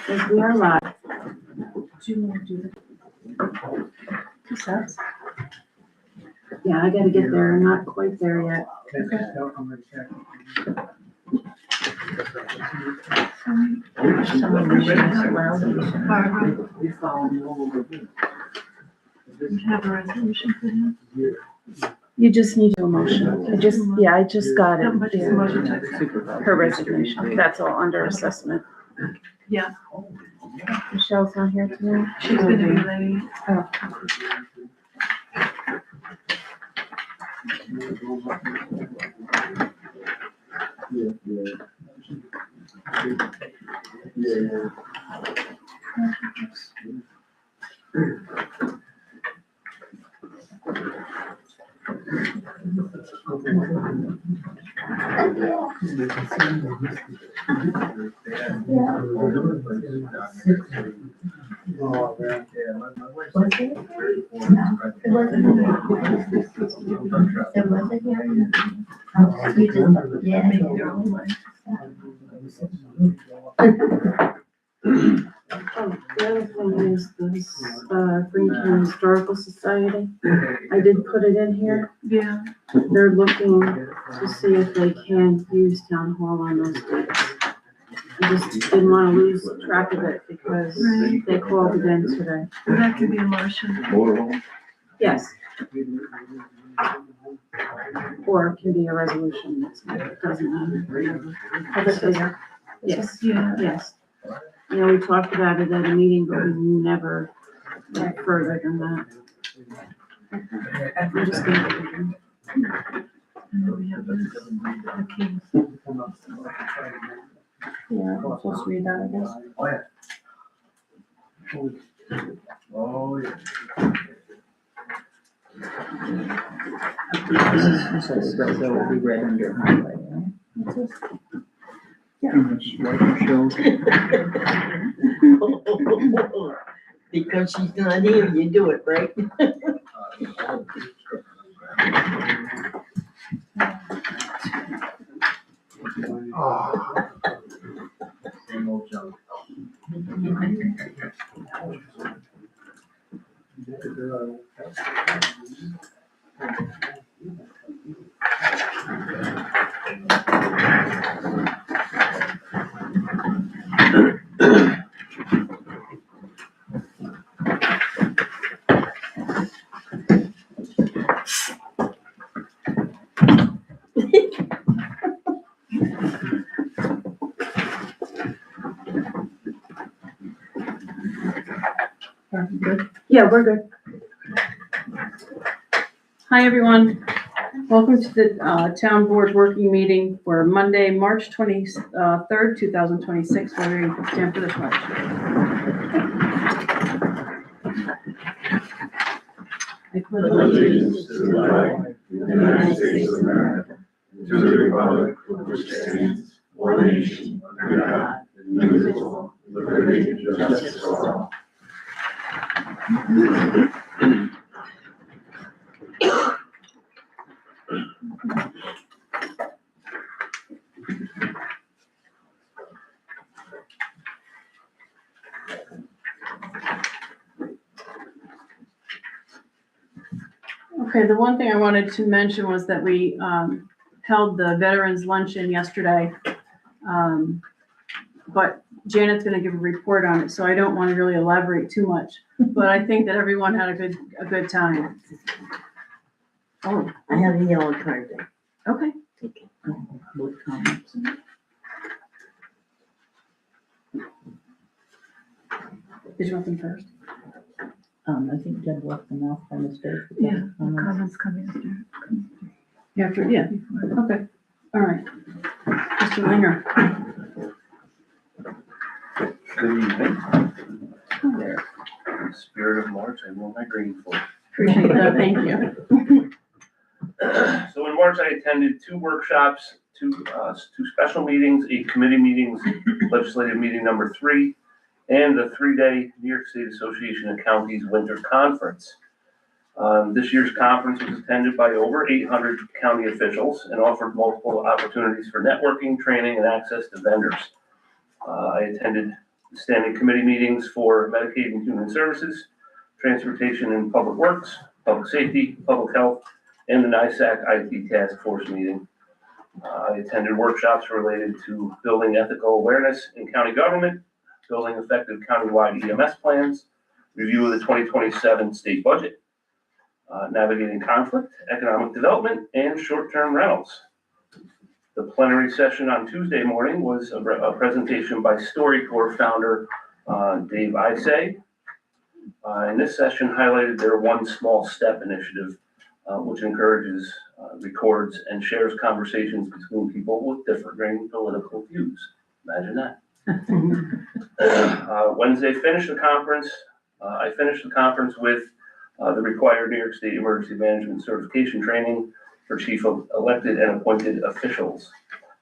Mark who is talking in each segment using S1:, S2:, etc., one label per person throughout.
S1: Yes, we are live.
S2: Do you want to do the 2 sets?
S1: Yeah, I gotta get there. Not quite there yet.
S2: Someone should have allowed you.
S3: Barbara,
S2: You have a resolution for him?
S1: You just need a motion. I just got it.
S2: Somebody's motion to accept.
S1: Her resignation. That's all under assessment.
S2: Yeah.
S1: Michelle's not here today.
S2: She's gonna be late.
S1: Oh.
S2: Make your own life.
S1: Oh, the other thing is this, Green County Historical Society. I did put it in here.
S2: Yeah,
S1: They're looking to see if they can use town hall on those dates. I just didn't wanna lose track of it because
S2: Right.
S1: they called it in today.
S2: well, that could be a motion.
S1: Yes. Or it can be a resolution, it doesn't matter. Yes,
S2: Yeah,
S1: yes. You know, we talked about it at a meeting, but we never went further than that. I'm just gonna.
S2: and then we have this, the Kings.
S1: Yeah, I'm supposed to read that, I guess.
S3: Oh, yeah.
S4: So will be read under highlight, right?
S1: What's this?
S4: Because she's not here, you do it, right?
S3: Same old junk.
S1: Yeah, we're good. Hi, everyone. Welcome to the Town Board Working Meeting for Monday, March 23rd, 2026. We're ready to stand for the pledge. I pledge
S5: allegiance to the flag of the United States of America, to the republic for which it stands, one nation, under God, indivisible, with liberty and justice for all.
S1: Okay, the one thing I wanted to mention was that we held the Veterans Luncheon yesterday. But Janet's gonna give a report on it, so I don't wanna really elaborate too much. But I think that everyone had a good time.
S4: Oh, I have a yellow card there.
S1: Okay.
S4: Okay. What comments?
S1: Did you want them first?
S4: I think Deb left them off by mistake.
S2: Yeah, the comments coming after.
S1: After, yeah, okay, all right. Mr. Linger.
S3: Good evening.
S1: Oh, there.
S3: In the spirit of March, I wore my green for.
S1: Appreciate that, thank you.
S3: So in March, I attended 2 workshops, two special meetings, 8 committee meetings, legislative meeting number 3, and the 3-day New York State Association of Counties Winter Conference. This year's conference was attended by over 800 county officials and offered multiple opportunities for networking, training, and access to vendors. I attended standing committee meetings for Medicaid and Human Services, Transportation and Public Works, Public Safety, Public Health, and the NISAC IT Task Force meeting. I attended workshops related to building ethical awareness in county government, building effective countywide EMS plans, review of the 2027 state budget, navigating conflict, economic development, and short-term rentals. The plenary session on Tuesday morning was a presentation by StoryCorps founder Dave Isay. And this session highlighted their One Small Step initiative, which encourages, records, and shares conversations between people with differing political views. Imagine that. Wednesday, I finished the conference with the required New York State Emergency Management Certification training for chief of elected and appointed officials.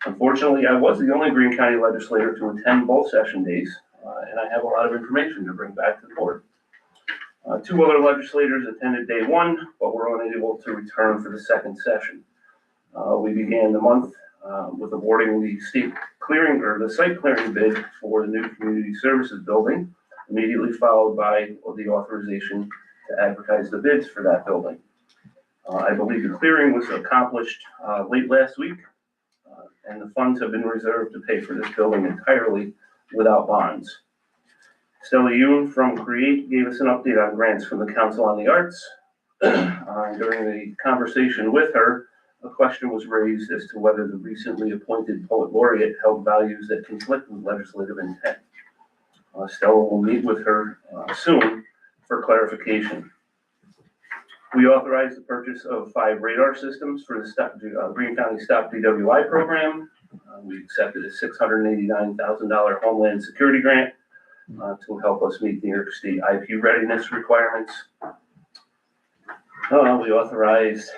S3: Unfortunately, I was the only Greene County legislator to attend both session days, and I have a lot of information to bring back to the board. Two other legislators attended day one, but were unable to return for the second session. We began the month with awarding the site clearing bid for the new community services building, immediately followed by the authorization to advertise the bids for that building. I believe the clearing was accomplished late last week, and the funds have been reserved to pay for this building entirely without bonds. Stella Yoon from CREATE gave us an update on grants from the Council on the Arts. During the conversation with her, a question was raised as to whether the recently appointed poet laureate held values that conflict with legislative intent. Stella will meet with her soon for clarification. We authorized the purchase of 5 radar systems for the Greene County Stop DWI program. We accepted a $689,000 Homeland Security grant to help us meet New York State IP readiness requirements. We authorized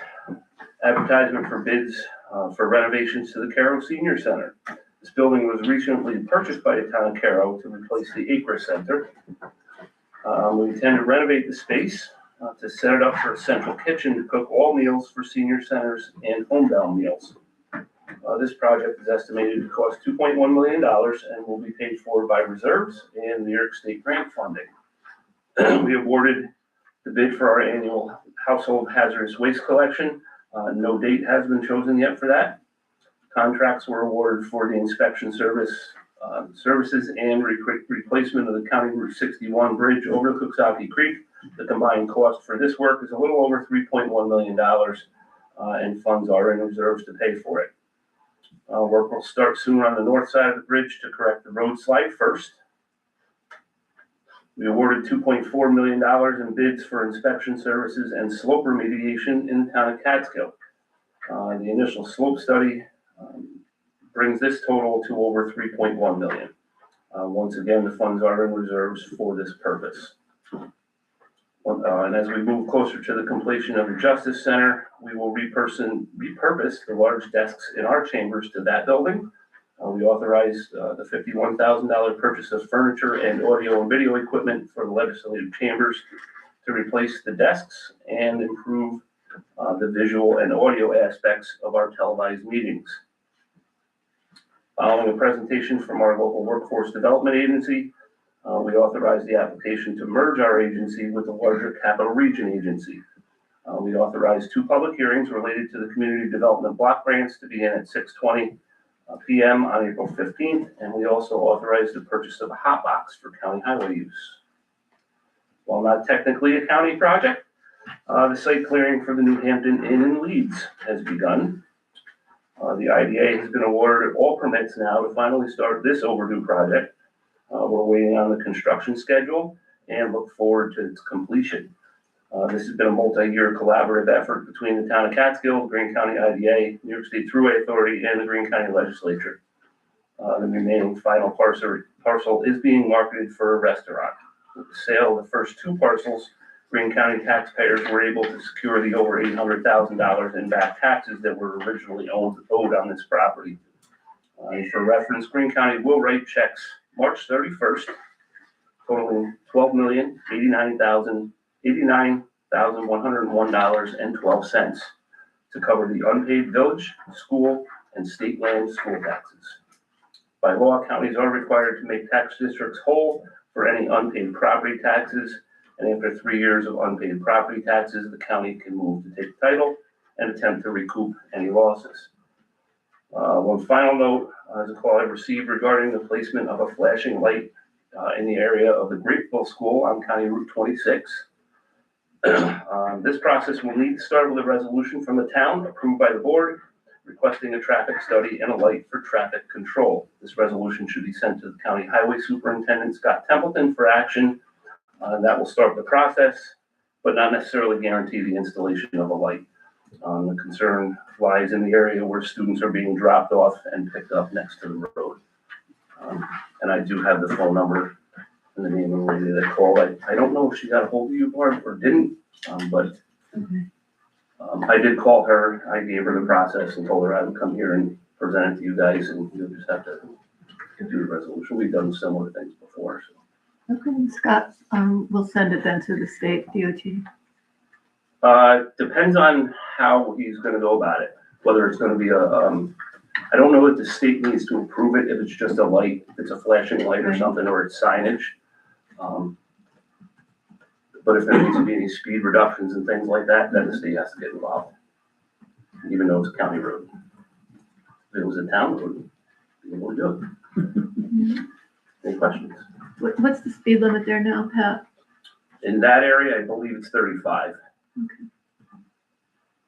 S3: advertisement for bids for renovations to the Caro Senior Center. This building was recently purchased by the town of Caro to replace the Acre Center. We intend to renovate the space to set it up for a central kitchen to cook all meals for senior centers and homebound meals. This project is estimated to cost $2.1 million and will be paid for by reserves and New York State grant funding. We awarded the bid for our annual household hazardous waste collection. No date has been chosen yet for that. Contracts were awarded for the inspection services and replacement of the County Route 61 bridge over the Cooksaki Creek. The combined cost for this work is a little over $3.1 million, and funds are in reserves to pay for it. Work will start soon on the north side of the bridge to correct the road slide first. We awarded $2.4 million in bids for inspection services and slope remediation in the town of Catskill. The initial slope study brings this total to over $3.1 million. Once again, the funds are in reserves for this purpose. And as we move closer to the completion of the Justice Center, we will repurpose the large desks in our chambers to that building. We authorized the $51,000 purchase of furniture and audio and video equipment for the legislative chambers to replace the desks and improve the visual and audio aspects of our televised meetings. Following a presentation from our local workforce development agency, we authorized the application to merge our agency with the larger Capital Region agency. We authorized 2 public hearings related to the community development block grants to begin at 6:20 p.m. on April 15th, and we also authorized the purchase of a hot box for county highway use. While not technically a county project, the site clearing for the New Hampton Inn in Leeds has begun. The IDA has been awarded all permits now to finally start this overdue project. We're waiting on the construction schedule and look forward to its completion. This has been a multi-year collaborative effort between the town of Catskill, Greene County IDA, New York State Thruway Authority, and the Greene County Legislature. The remaining final parcel is being marketed for a restaurant. With the sale of the first 2 parcels, Greene County taxpayers were able to secure the over $800,000 in back taxes that were originally owed on this property. For reference, Greene County will write checks March 31st, totaling $89,101.12 to cover the unpaid village, school, and state land school taxes. By law, counties are required to make tax districts whole for any unpaid property taxes, and after 3 years of unpaid property taxes, the county can move to take title and attempt to recoup any losses. One final note is a call I received regarding the placement of a flashing light in the area of the Grapeville School on County Route 26. This process will need to start with a resolution from the town approved by the board requesting a traffic study and a light for traffic control. This resolution should be sent to the County Highway Superintendent Scott Templeton for action. That will start the process, but not necessarily guarantee the installation of a light. The concern lies in the area where students are being dropped off and picked up next to the road. And I do have the phone number and the name of the lady that called. I don't know if she got a hold of you, Barb, or didn't, but I did call her. I gave her the process and told her I would come here and present it to you guys, and you'll just have to do the resolution. We've done similar things before, so.
S2: Okay, Scott, we'll send it then to the state DOT.
S3: Depends on how he's gonna go about it, whether it's gonna be I don't know if the state needs to approve it, if it's just a light, if it's a flashing light or something, or it's signage. But if there needs to be any speed reductions and things like that, then the state has to get involved, even though it's a county road. If it was a town road, we would do it. Any questions?
S2: What's the speed limit there now, Pat?
S3: In that area, I believe it's 35.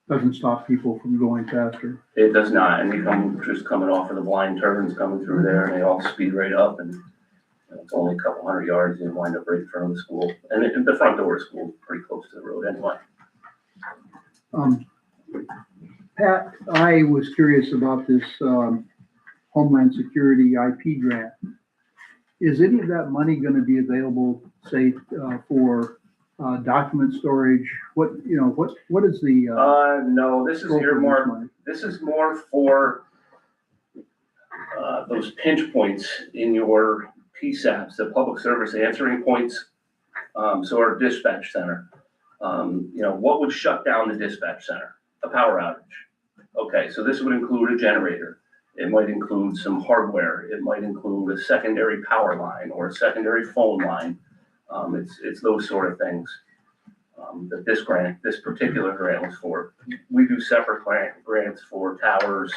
S6: Doesn't stop people from going faster.
S3: It does not, and they come just coming off of the blind turns coming through there, and they all speed right up, and it's only a couple 100 yards, and you wind up right in front of the school. And the front door of the school is pretty close to the road anyway.
S6: Pat, I was curious about this Homeland Security IP grant. Is any of that money going to be available, say, for document storage? What is the
S3: No, this is
S6: scope of
S3: here
S6: this
S3: more.
S6: money?
S3: This is more for those pinch points in your PSAPs, the public service answering points. So our dispatch center, what would shut down the dispatch center? A power outage. Okay, so this would include a generator. It might include some hardware. It might include a secondary power line or a secondary phone line. It's those sort of things that this particular grant was for. We do separate grants for towers,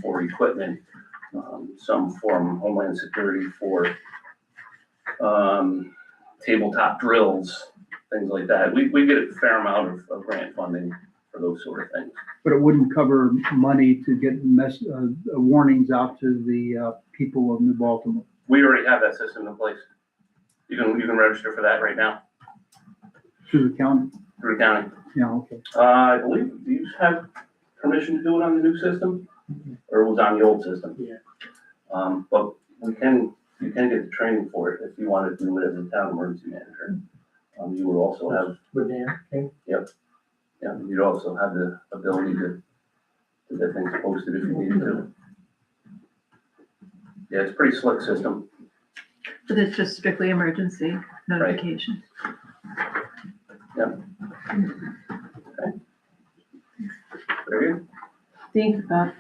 S3: for equipment, some from Homeland Security for tabletop drills, things like that. We get a fair amount of grant funding for those sort of things.
S6: But it wouldn't cover money to get warnings out to the people of New Baltimore.
S3: We already have that system in place. You can register for that right now
S6: Through the county?
S3: through the county.
S6: Yeah, okay.
S3: I believe you have permission to do it on the new system, or it was on the old system.
S6: Yeah.
S3: But you can get the training for it if you wanted to do it as a town emergency manager. You would also have. Yep. Yeah, you'd also have the ability to get things posted if you needed to. Yeah, it's a pretty slick system.
S2: But it's just strictly emergency notification.
S3: Yep. Okay. Very good.
S1: Thank you, Pat.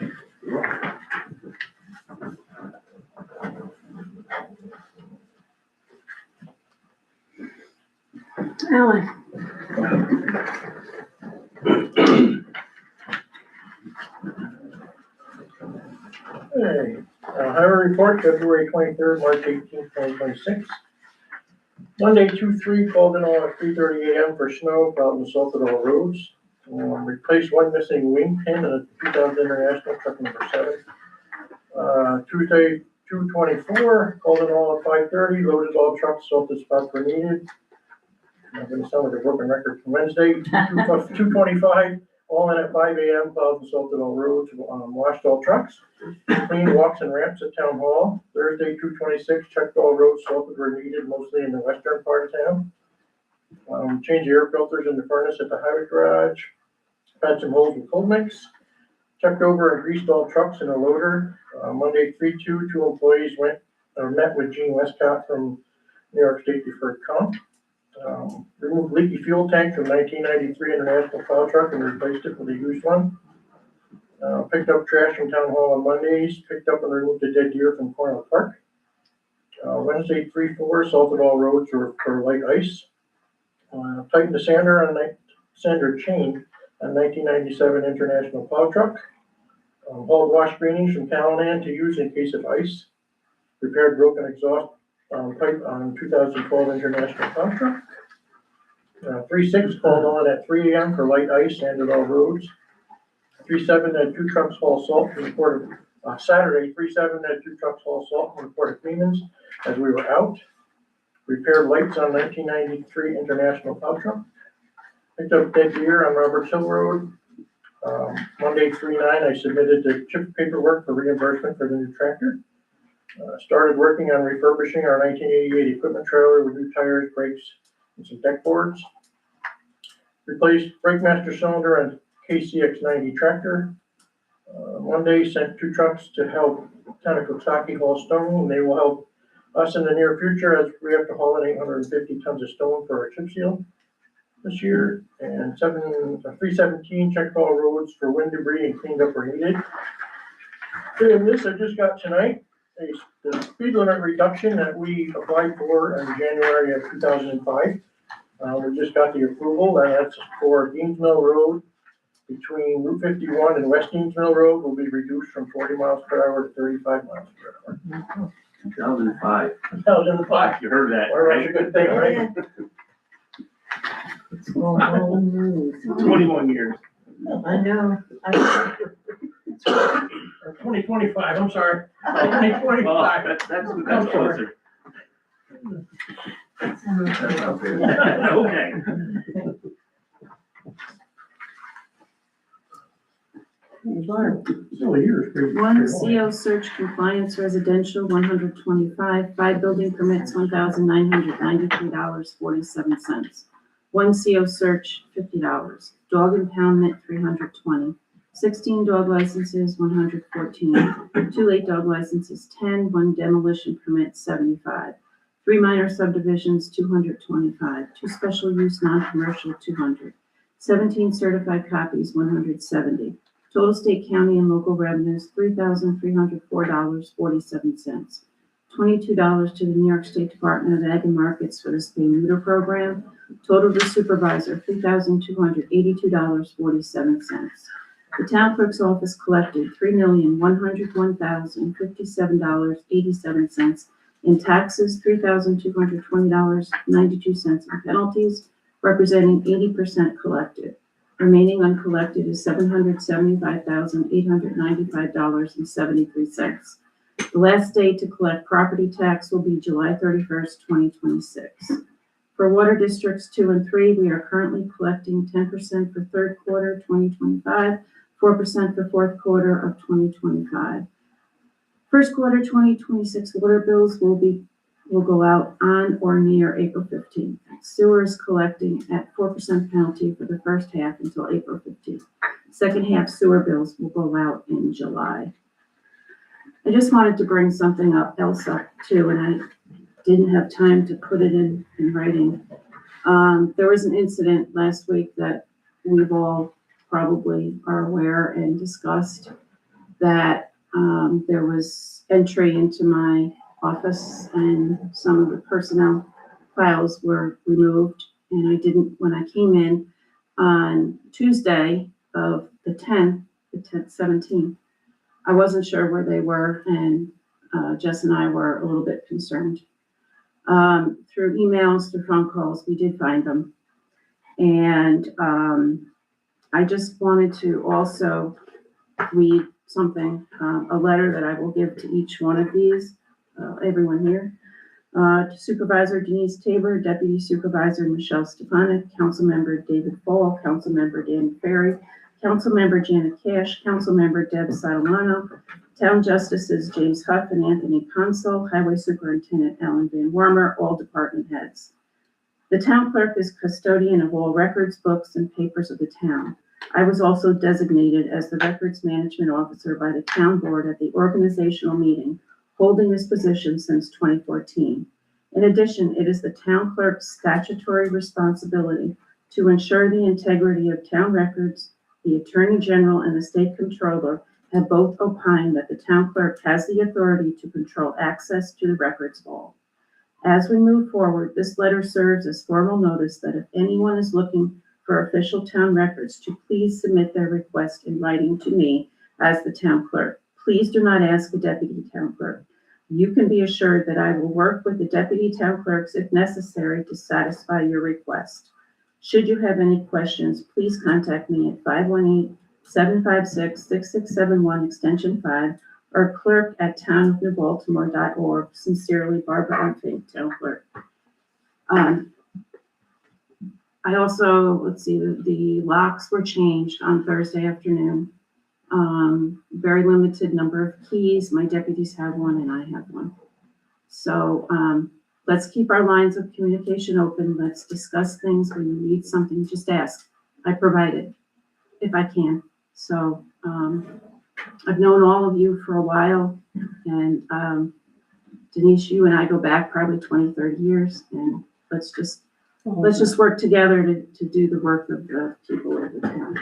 S1: Alan.
S7: Hey, highway report, February 23rd, March 18th, 2026. Monday, 2/3, called in all at 3:30 a.m. for snow, plowed and salted all roads. Replaced one missing wing pin in a 2000 International truck number 7. Tuesday, 2/24, called in all at 5:30, loaded all trucks, salted spots were needed. I'm gonna sound like a broken record. Wednesday, 2/25, all in at 5 a.m., plowed and salted all roads, washed all trucks. Clean walks and ramps at Town Hall. Thursday, 2/26, checked all roads, salted where needed, mostly in the western part of town. Changed air filters in the furnace at the highway garage. Had some holes with cold mix. Checked over and greased all trucks and a loader. Monday, 3/2, 2 employees met with Gene Westcott from New York State Deferred Comp. Removed leaky fuel tank from 1993 International plow truck and replaced it with a used one. Picked up trash from town hall on Mondays, picked up and removed a dead deer from Cornwall Park. Wednesday, 3/4, salted all roads for light ice. Tightened the sander chain on 1997 International plow truck. Hauled wash screenings from Callahan to use in case of ice. Repaired broken exhaust pipe on 2012 International plow truck. 3/6 called on at 3 AM for light ice, sanded all roads. 3/7 had 2 trucks haul salt from the port of, Saturday, 3/7 had 2 trucks haul salt from the port of Clemens as we were out. Repaired lights on 1993 International plow truck. Picked up dead deer on Roberts Hill Road. Monday, 3/9, I submitted the chip paperwork for reimbursement for the new tractor. Started working on refurbishing our 1988 equipment trailer with new tires, brakes, and some deck boards. Replaced brake master cylinder on KCX90 tractor. Monday, sent 2 trucks to help Tanakotaki haul stone, and they will help us in the near future as we have to haul in 850 tons of stone for our chip seal this year. And 3/17 checked all roads for wind debris and cleaned up where needed. And this I just got tonight, the speed limit reduction that we applied for in January of 2005. We just got the approval, and that's for Deans Mill Road between Route 51 and West Deans Mill Road will be reduced from 40 miles per hour to 35 miles per hour.
S3: 2005.
S7: 2005.
S3: You heard that,
S7: Well, that's a
S3: right?
S7: good thing, right?
S4: It's all old news.
S3: 21 years.
S4: I know.
S7: 2025, I'm sorry.
S3: Well,
S7: 2025.
S3: that's closer. Okay.
S7: Still a year.
S2: One CO search compliance residential, 125, 5 building permits, $1,993.47. One CO search, $50. Dog impoundment, $320. 16 dog licenses, $114. 2 late dog licenses, $10. 1 demolition permit, $75. 3 minor subdivisions, $225. 2 special use non-commercial, $200. 17 certified copies, $170. Total state, county, and local revenues, $3,304.47. $22 to the New York State Department of Ag and Markets for the spay neuter program. Total to supervisor, $3,282.47. The town clerk's office collected $3,101,057.87 in taxes, $3,220.92 in penalties, representing 80% collected. Remaining uncollected is $775,895.73. The last day to collect property tax will be July 31st, 2026. For water districts 2 and 3, we are currently collecting 10% for third quarter 2025, 4% for fourth quarter of 2025. First quarter 2026 water bills will go out on or near April 15th. Sewer is collecting at 4% penalty for the first half until April 15th. Second half sewer bills will go out in July. I just wanted to bring something else up too, and I didn't have time to put it in writing. There was an incident last week that we've all probably are aware and discussed, that there was entry into my office and some of the personnel files were removed, and I didn't, when I came in on Tuesday of the 17th, I wasn't sure where they were, and Jess and I were a little bit concerned. Through emails, through phone calls, we did find them. And I just wanted to also read something, a letter that I will give to each one of these, everyone here. To Supervisor Denise Tabor, Deputy Supervisor Michelle Stefanik, Councilmember David Fall, Councilmember Dan Ferry, Councilmember Janet Cash, Councilmember Deb Catalano, Town Justices James Huff and Anthony Consul, Highway Superintendent Alan Van Wormer, all department heads. The town clerk is custodian of all records, books, and papers of the town. I was also designated as the records management officer by the town board at the organizational meeting, holding this position since 2014. In addition, it is the town clerk's statutory responsibility to ensure the integrity of town records, The Attorney General and the State Comptroller have both opined that the town clerk has the authority to control access to the records vault. As we move forward, this letter serves as formal notice that if anyone is looking for official town records, to please submit their request in writing to me as the town clerk. Please do not ask the deputy town clerk. You can be assured that I will work with the deputy town clerks if necessary to satisfy your request. Should you have any questions, please contact me at 518-756-6671 extension 5 or clerk@townofnewbaltimore.org. Sincerely, Barbara M. Fink, town clerk. I also, let's see, the locks were changed on Thursday afternoon. Very limited number of keys. My deputies have one and I have one. So let's keep our lines of communication open. Let's discuss things. When you need something, just ask. I provide it if I can. So I've known all of you for a while, and Denise, you and I go back probably 20, 30 years, and let's just work together to do the work of the people of the town.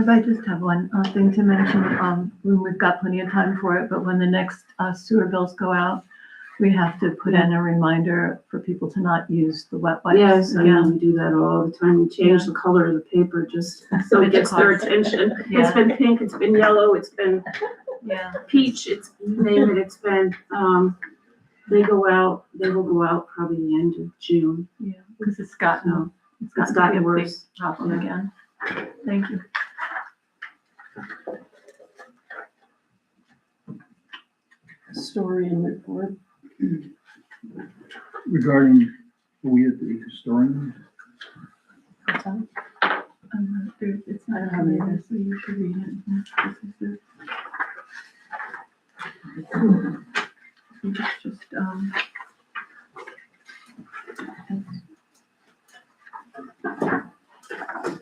S8: I just have one thing to mention. We've got plenty of time for it, but when the next sewer bills go out, we have to put in a reminder for people to not use the wet wipes.
S2: Yes, I know,
S8: again.
S2: we do that all the time. We change the color of the paper just so it gets their attention. It's
S8: Yeah.
S2: been pink, it's been yellow, it's been
S8: Yeah.
S2: peach, it's, you name it, it's been, they will go out probably the end of June.
S8: Yeah, because it's gotten to be
S2: gotten
S8: a big
S2: worse.
S8: problem
S2: Yeah.
S8: again. Thank you.
S1: Historian report.
S6: Regarding, we at the historian,
S1: What's that?
S8: It's not
S1: I don't have
S8: here,
S1: it.
S8: so you should read it. This is it. It's just,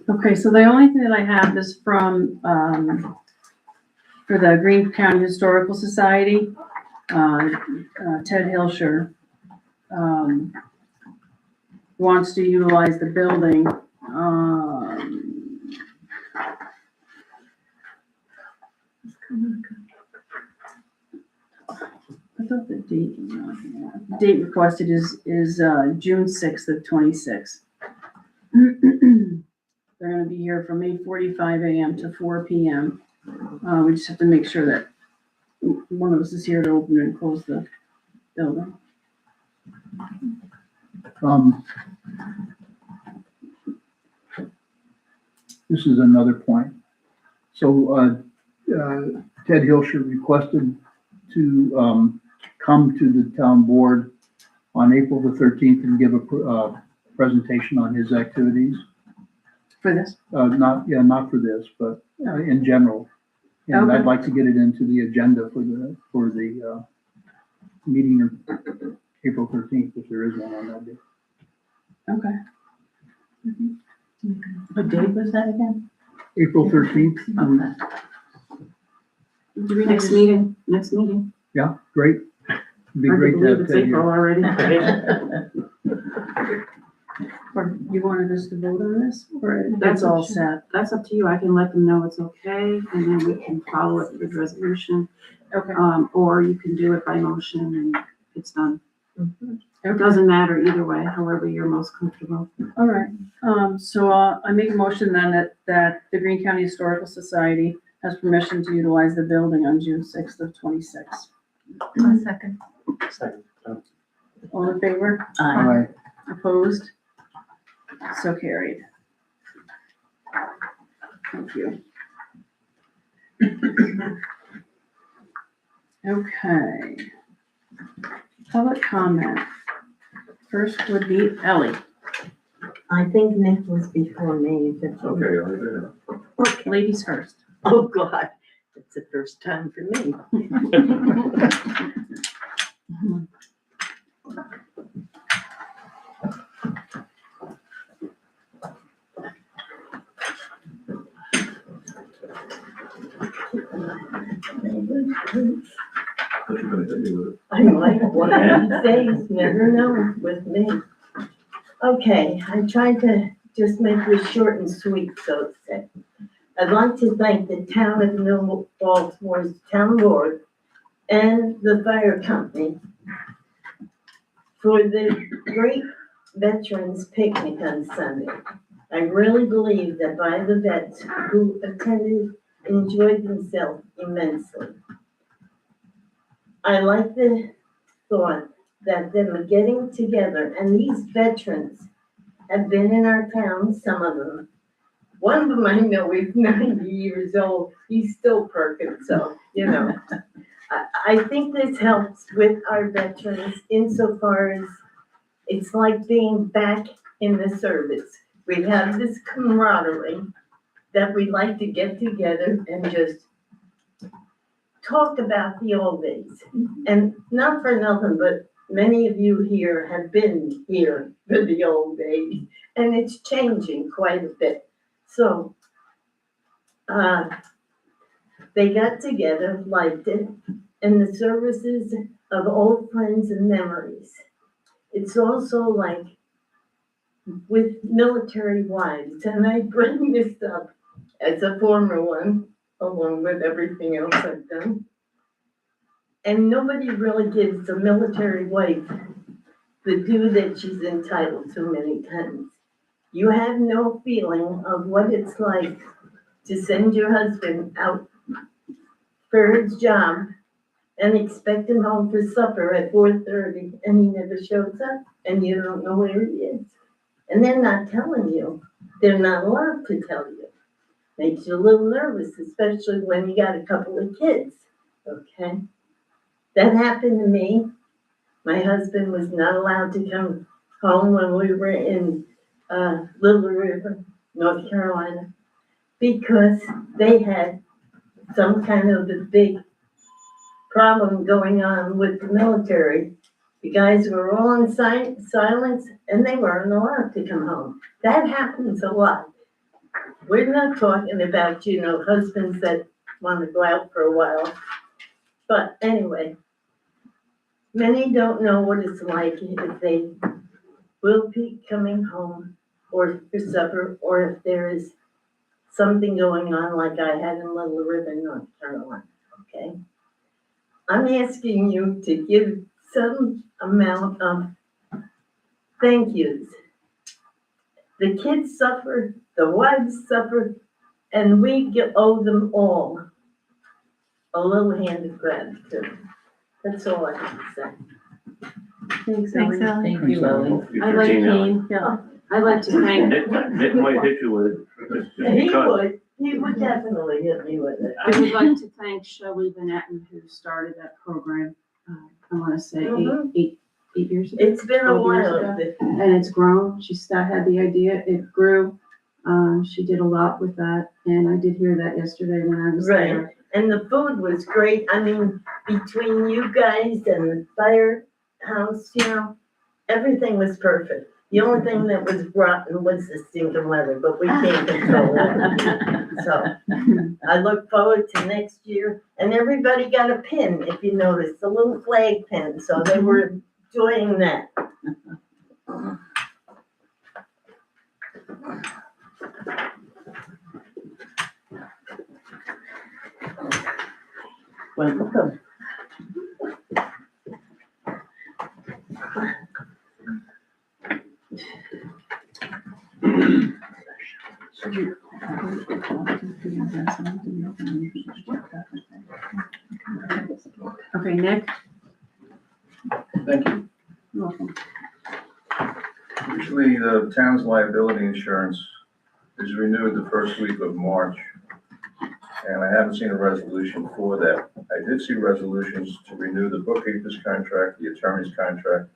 S1: Okay, so the only thing that I have is from, for the Green County Historical Society, Ted Hilscher, wants to utilize the building. I thought the date requested is June 6th of 26. They're gonna be here from 8:45 a.m. to 4 p.m. We just have to make sure that one of us is here to open and close the building.
S6: This is another point. So, Ted Hilscher requested to, come to the town board on April the 13th and give a presentation on his activities.
S1: For this?
S6: Not for this, but in general. And
S1: Okay.
S6: I'd like to get it into the agenda for the meeting of April 13th, if there is one on that day.
S1: Okay.
S4: What date was that again?
S6: April 13th,
S1: Do we
S2: Next meeting.
S6: yeah, great. It'd be
S2: Hard to
S6: great to
S2: believe
S6: have
S2: it's
S6: Ted
S2: April
S6: here.
S2: already.
S1: Or you wanted us to vote on this, or
S2: That's
S1: that's all
S2: option.
S1: set?
S2: That's up to you. I can let them know it's okay, and then we can follow it with resolution.
S1: Okay.
S2: Or you can do it by motion and it's done. It
S1: Okay.
S2: doesn't matter either way, however you're most comfortable.
S1: All right, so I make a motion then that the Green County Historical Society has permission to utilize the building on June 6th of 26.
S8: a second.
S1: All in favor?
S6: Aye.
S1: Opposed? So carried. Thank you. Okay. Public comment. First would be Ellie.
S4: I think Nick was before me. if it's-
S5: Okay, I'll leave it.
S1: Ladies first.
S4: Oh, God, it's the first time for me.
S5: What you gonna hit me with?
S4: I'm like, one of these days, never know with me. Okay, I tried to just make this short and sweet, so to say. I'd like to thank the town of New Baltimore's town board and the fire company for the great veterans picnic on Sunday. I really believe that by the vets who attended enjoyed themselves immensely. I like the thought that them getting together, and these veterans have been in our town, some of them. One of them I know is 90 years old, he's still perking, so, you know. I think this helps with our veterans insofar as it's like being back in the service. We have this camaraderie that we like to get together and just talk about the old days. And not for nothing, but many of you here have been here for the old days, and it's changing quite a bit. So, they got together, liked it, and the services of old friends and memories. It's also like with military wives, and I bring this up as a former one, along with everything else I've done. And nobody really gives a military wife the due that she's entitled to many times. You have no feeling of what it's like to send your husband out for his job and expect him home for supper at 4:30 and he never shows up and you don't know where he is. And they're not telling you. They're not allowed to tell you. Makes you a little nervous, especially when you got a couple of kids, okay? That happened to me. My husband was not allowed to come home when we were in Little River, North Carolina, because they had some kind of a big problem going on with the military. The guys were all in silence and they weren't allowed to come home. That happens a lot. We're not talking about, husbands that want to go out for a while. But anyway, many don't know what it's like if they will be coming home or for supper, or if there is something going on like I had in Little River, North Carolina, okay? I'm asking you to give some amount of thank yous. The kids suffer, the wives suffer, and we owe them all a little hand of gratitude. That's all I have to say.
S1: Thanks,
S8: Thanks,
S1: Ellie.
S8: Ellie.
S4: Thank you, Ellie.
S2: I like Kane.
S1: Yeah.
S2: I'd like to thank,
S3: It might hit you with it.
S4: He would definitely hit me with it.
S2: I would like to thank Shelley Vanetton who started that program, I want to say
S4: Mhm.
S2: eight years ago.
S4: It's been a
S2: 12 years
S4: while.
S2: ago. And it's grown. She had the idea, it grew. She did a lot with that, and I did hear that yesterday when I was
S4: Right.
S2: there.
S4: And the food was great. I mean, between you guys and the firehouse, everything was perfect. The only thing that was rotten was the stinking weather, but we can't control that. So I look forward to next year. And everybody got a pin, if you noticed, a little flag pin. So they were enjoying that. Welcome.
S1: Okay, Nick?
S5: Thank you.
S1: You're welcome.
S5: Usually the town's liability insurance is renewed the first week of March. And I haven't seen a resolution for that.
S7: I did see resolutions to renew the bookkeeper's contract, the attorney's contract,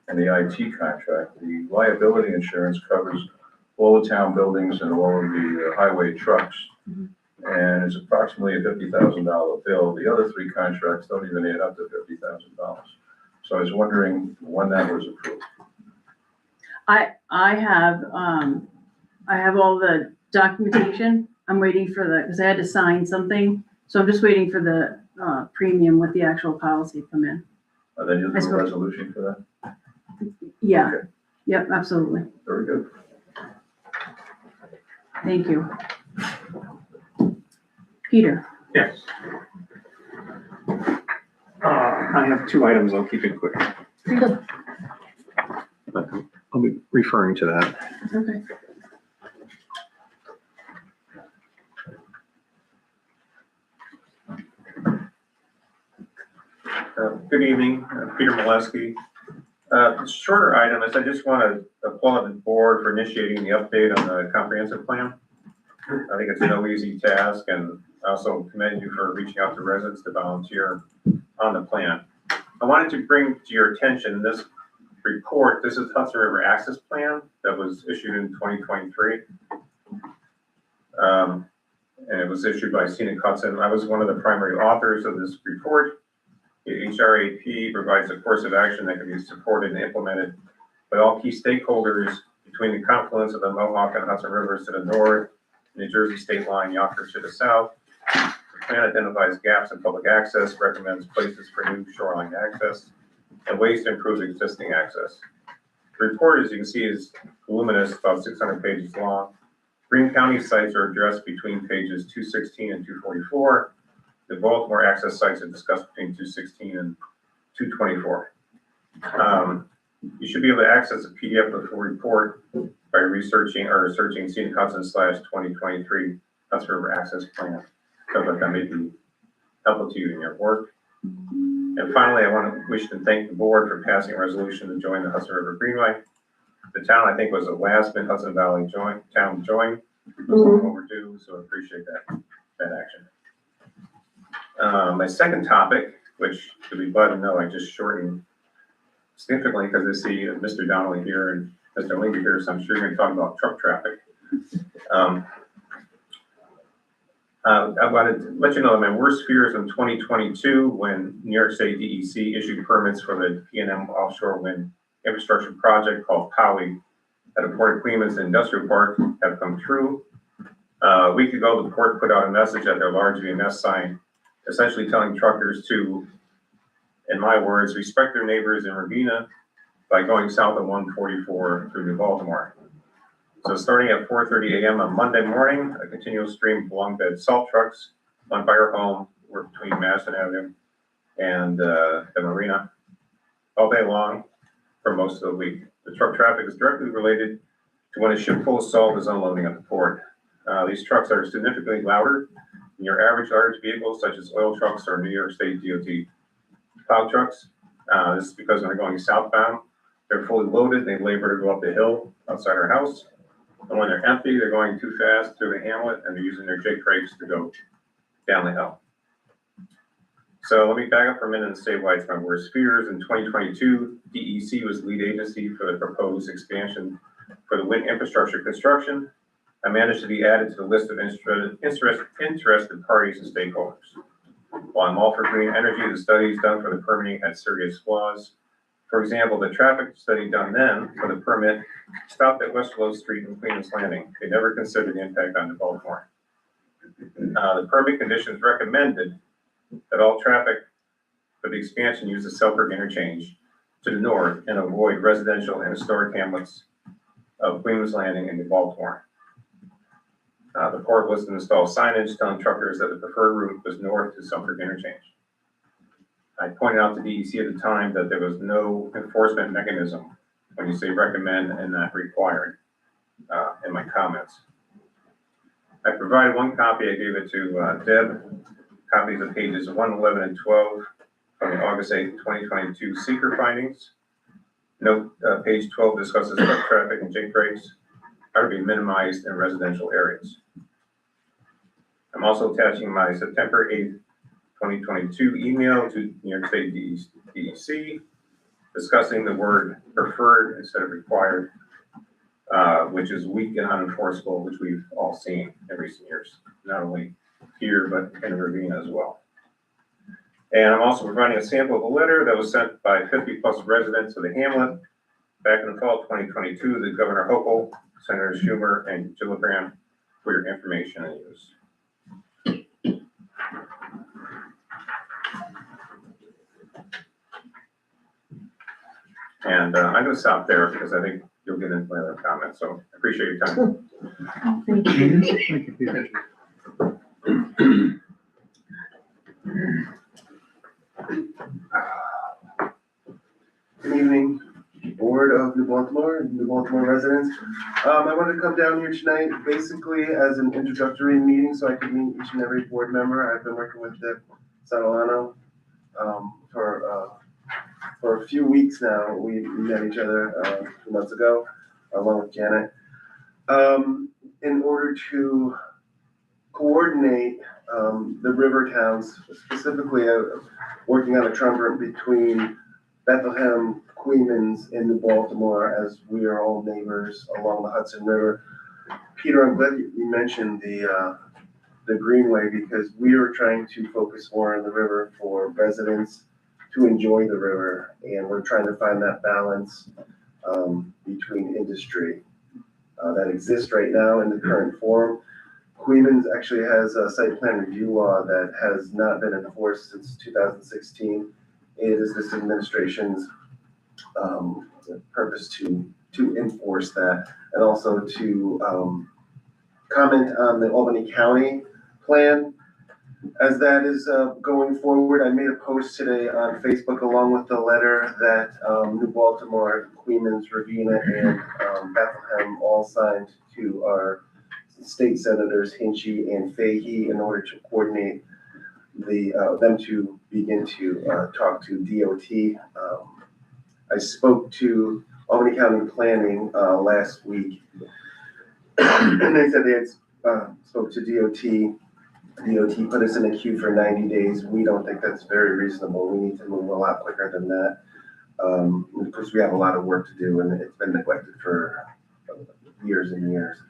S7: and the IT contract. The liability insurance covers all the town buildings and all of the highway trucks. And it's approximately a $50,000 bill. The other three contracts don't even add up to $50,000. So I was wondering when that was approved.
S1: I have all the documentation. I'm waiting for because I had to sign something. So I'm just waiting for the premium with the actual policy to come in.
S7: Then you'll do
S1: I
S7: a
S1: suppose-
S7: resolution for that?
S1: Yeah,
S7: Okay,
S1: yep, absolutely.
S7: very good.
S1: Thank you. Peter,
S9: Yes. I have two items, I'll keep it quick. I'll be referring to that.
S1: okay.
S9: Good evening, Peter Molesky. Shorter item is I just want to applaud the board for initiating the update on the comprehensive plan. I think it's no easy task, and I also commend you for reaching out to residents to volunteer on the plan. I wanted to bring to your attention this report. This is Hudson River Access Plan that was issued in 2023. And it was issued by Scenic Hudson. I was one of the primary authors of this report. The HRAP provides a course of action that can be supported and implemented by all key stakeholders between the confluence of the Mohawk and Hudson Rivers to the north, New Jersey state line, Yonkers to the south. The plan identifies gaps in public access, recommends places for new shoreline access, and ways to improve existing access. The report, as you can see, is voluminous, about 600 pages long. Greene County sites are addressed between pages 216 and 244. The Baltimore access sites are discussed between 216 and 224. You should be able to access a PDF of the full report by researching or searching Scenic Hudson /2023 Hudson River Access Plan. So that may be helpful to you in your work. And finally, I want to wish to thank the board for passing a resolution to join the Hudson River Greenway. The town, I think, was the last mid Hudson Valley town join. It was long overdue, so I appreciate that action. My second topic, which to be glad to know, I just shortened significantly because I see Mr. Donnelly here and Mr. Linker here, so I'm sure you're going to talk about truck traffic. I wanted to let you know that my worst fears in 2022 when New York State DEC issued permits for the P&M offshore wind infrastructure project called POWI at a Port of Cleveland's industrial park have come true. A week ago, the port put out a message at their large VMS sign, essentially telling truckers to, in my words, respect their neighbors in Ravenna by going south of 144 through New Baltimore. So starting at 4:30 a.m. on Monday morning, a continual stream of long bed salt trucks on Fire Home were between Madison Avenue and the marina all day long for most of the week. The truck traffic is directly related to when a ship full of salt is unloading at the port. These trucks are significantly louder than your average large vehicles, such as oil trucks or New York State DOT plow trucks. This is because when they're going southbound, they're fully loaded, they labor to go up the hill outside our house. And when they're empty, they're going too fast through the hamlet and they're using their J crates to go down the hill. So let me back up for a minute and say why it's my worst fears. In 2022, DEC was lead agency for the proposed expansion for the wind infrastructure construction. I managed to be added to the list of interested parties and stakeholders. While I'm all for green energy, the studies done for the permitting had serious flaws. For example, the traffic study done then for the permit stopped at West Willow Street and Queens Landing. They never considered the impact on the Baltimore. The permit conditions recommended that all traffic for the expansion use the Selkirk interchange to the north and avoid residential and historic hamlets of Queens Landing and New Baltimore. The port was to install signage telling truckers that the preferred route was north to Selkirk interchange. I pointed out to DEC at the time that there was no enforcement mechanism when you say recommend and not required in my comments. I provided one copy, I gave it to Deb, copies of pages 111 and 12 from the August 8, 2022 seeker findings. Note page 12 discusses truck traffic and J brakes are to be minimized in residential areas. I'm also attaching my September 8th 2022 email to New York State DEC discussing the word preferred instead of required, which is weak and unenforceable, which we've all seen in recent years, not only here, but in Ravenna as well. And I'm also providing a sample of a letter that was sent by 50-plus residents of the hamlet back in the fall of 2022 to Governor Hochul, Senators Schumer, and Gillibrand for your information and use. And I'm going to stop there because I think you'll get into my other comments. So I appreciate your time.
S6: Thank you, Peter.
S5: Good evening, Board of New Baltimore and New Baltimore residents. I wanted to come down here tonight basically as an introductory meeting so I could meet each and every board member. I've been working with Dick Catalano for a few weeks now. We met each other a few months ago, along with Janet, in order to coordinate the river towns, specifically working on a triumvirate between Bethlehem, Queens, and New Baltimore, as we are all neighbors along the Hudson River. Peter, I'm glad you mentioned the Greenway, because we were trying to focus more on the river for residents to enjoy the river, and we're trying to find that balance between industry that exists right now in the current form. Queens actually has a site plan review law that has not been enforced since 2016. It is this administration's purpose to enforce that, and also to comment on the Albany County plan. As that is going forward, I made a post today on Facebook along with the letter that New Baltimore, Queens, Ravenna, and Bethlehem all signed to our state senators Hinchy and Fahey in order to coordinate them to begin to talk to DOT. I spoke to Albany County Planning last week, and they said they had spoke to DOT. DOT put us in a queue for 90 days. We don't think that's very reasonable. We need to move a lot quicker than that. Of course, we have a lot of work to do, and it's been neglected for years and years.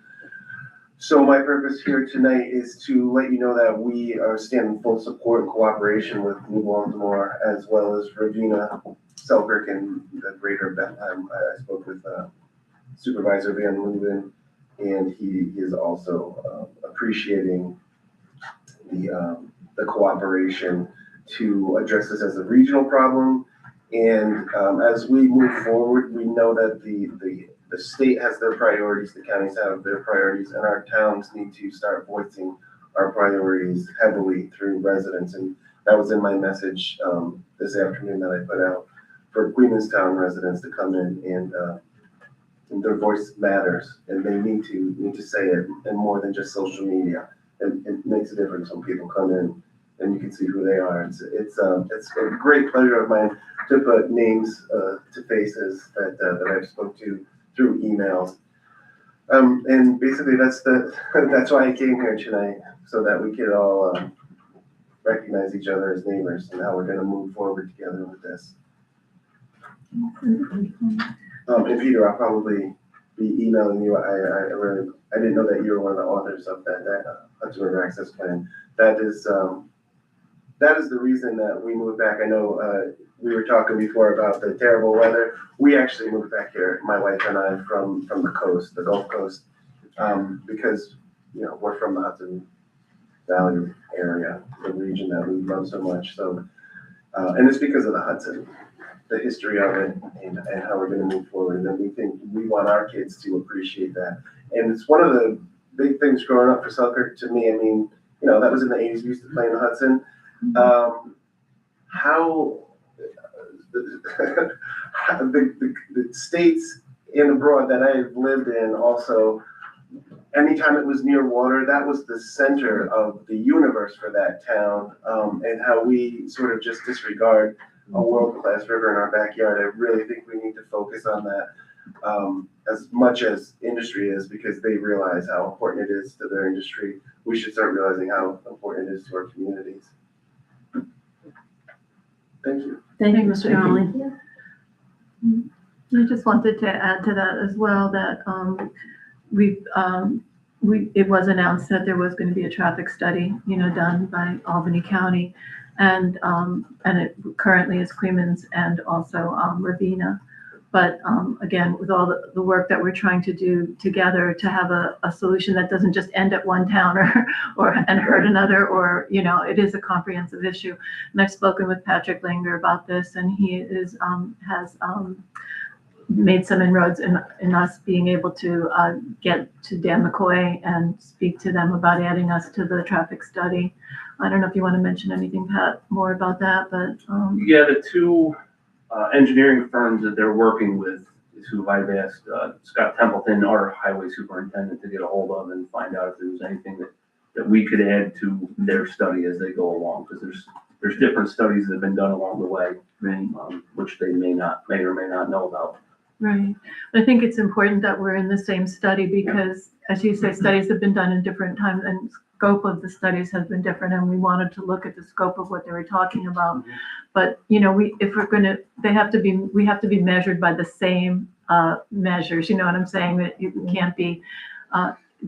S5: So my purpose here tonight is to let you know that we are standing full support and cooperation with New Baltimore, as well as Ravenna, Selkirk, and the greater Bethlehem. I spoke with Supervisor Van Leuven, and he is also appreciating the cooperation to address this as a regional problem. And as we move forward, we know that the state has their priorities, the counties have their priorities, and our towns need to start voicing our priorities heavily through residents. And that was in my message this afternoon that I put out for Queenstown residents to come in and their voice matters, and they need to say it, and more than just social media. It makes a difference when people come in and you can see who they are. It's a great pleasure of mine to put names to faces that I've spoke to through emails. And basically that's why I came here tonight, so that we could all recognize each other as neighbors and how we're gonna move forward together with this. And Peter, I'll probably be emailing you. I didn't know that you were one of the authors of that Hudson River Access Plan. That is the reason that we moved back. I know we were talking before about the terrible weather. We actually moved back here, my wife and I, from the coast, the Gulf Coast, because we're from the Hudson Valley area, the region that we love so much. So, and it's because of the Hudson, the history of it, and how we're going to move forward. And then we want our kids to appreciate that. And it's one of the big things growing up for Selkirk to me. I mean, that was in the 80s. We used to play in the Hudson. How the states and abroad that I've lived in also, anytime it was near water, that was the center of the universe for that town, and how we sort of just disregard a world-class river in our backyard. I really think we need to focus on that as much as industry is, because they realize how important it is to their industry. We should start realizing how important it is to our communities. Thank you.
S1: Thank you, Mr. Donnelly.
S8: I just wanted to add to that as well, that it was announced that there was going to be a traffic study, done by Albany County. And it currently is Queens and also Ravenna. But again, with all the work that we're trying to do together to have a solution that doesn't just end at one town and hurt another, or, it is a comprehensive issue. And I've spoken with Patrick Langer about this, and he has made some inroads in us being able to get to Dan McCoy and speak to them about adding us to the traffic study. I don't know if you want to mention anything, Pat, more about that, but.
S3: Yeah, the two engineering firms that they're working with is who I've asked Scott Templeton, our highway superintendent, to get a hold of and find out if there was anything that we could add to their study as they go along, because there's different studies that have been done along the way,
S8: Right.
S3: Which they may or may not know about.
S8: Right. I think it's important that we're in the same study because, as you say, studies have been done in different times and scope of the studies has been different, and we wanted to look at the scope of what they were talking about. But, we have to be measured by the same measures, you know what I'm saying? That you can't be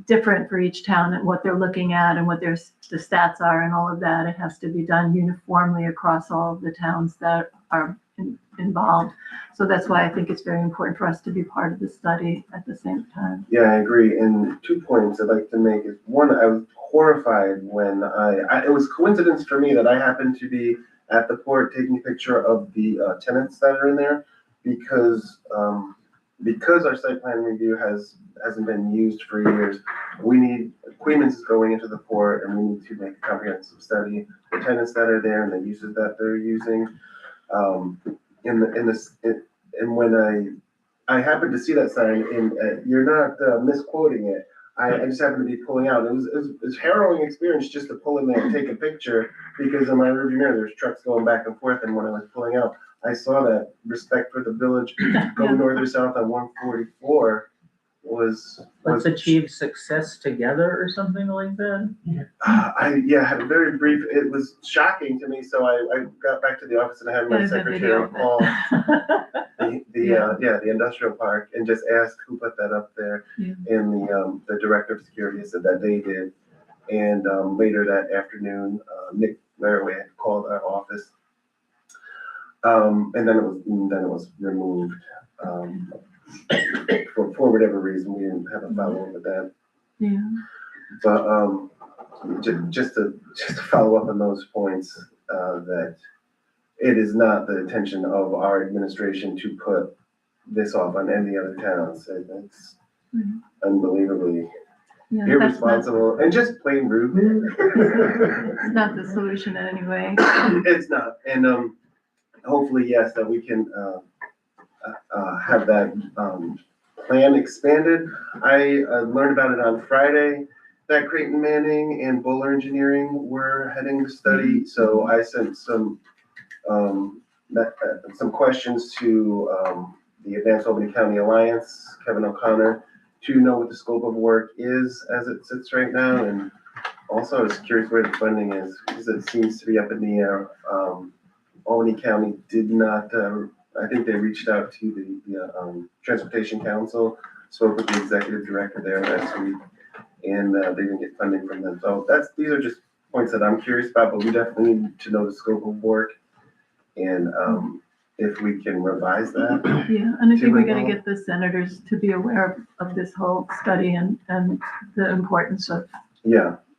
S8: different for each town and what they're looking at and what the stats are and all of that. It has to be done uniformly across all of the towns that are involved. So that's why I think it's very important for us to be part of the study at the same time.
S5: Yeah, I agree. And 2 points I'd like to make is, one, I was horrified when it was coincidence for me that I happened to be at the port taking a picture of the tenants that are in there, because our site plan review hasn't been used for years. Queens is going into the port, and we need to make a comprehensive study, the tenants that are there and the uses that they're using. And when I happened to see that sign, and you're not misquoting it. I just happened to be pulling out. It was a harrowing experience just to pull in there and take a picture, because in my rearview mirror there's trucks going back and forth, and when I was pulling out, I saw that respect for the village go north or south on 144 was
S10: Let's achieve success together or something like that.
S5: I had a very brief. It was shocking to me, so I got back to the office and I had my
S8: There's a video
S5: secretary
S8: of it.
S5: call the industrial park and just ask who put that up there.
S8: Yeah.
S5: And the director of security said that they did. And later that afternoon, Nick Laraway had called our office, and then it was removed. For whatever reason, we didn't have a follow-up with that.
S8: Yeah.
S5: But just to follow up on those points, that it is not the intention of our administration to put this off on any other towns. It's unbelievably
S8: Yeah,
S5: irresponsible and just plain rude.
S8: It's not the solution in any way.
S5: It's not, and hopefully, yes, that we can have that plan expanded. I learned about it on Friday, that Creighton Manning and Buller Engineering were heading the study, so I sent some questions to the Advanced Albany County Alliance, Kevin O'Connor, to know what the scope of work is as it sits right now, and also I was curious where the funding is, because it seems to be up in the air. Albany County did not, I think they reached out to the Transportation Council, spoke with the executive director there last week, and they didn't get funding from them. So these are just points that I'm curious about, but we definitely need to know the scope of work, and if we can revise that.
S8: Yeah, and I think we gotta get the senators to be aware of this whole study and the importance of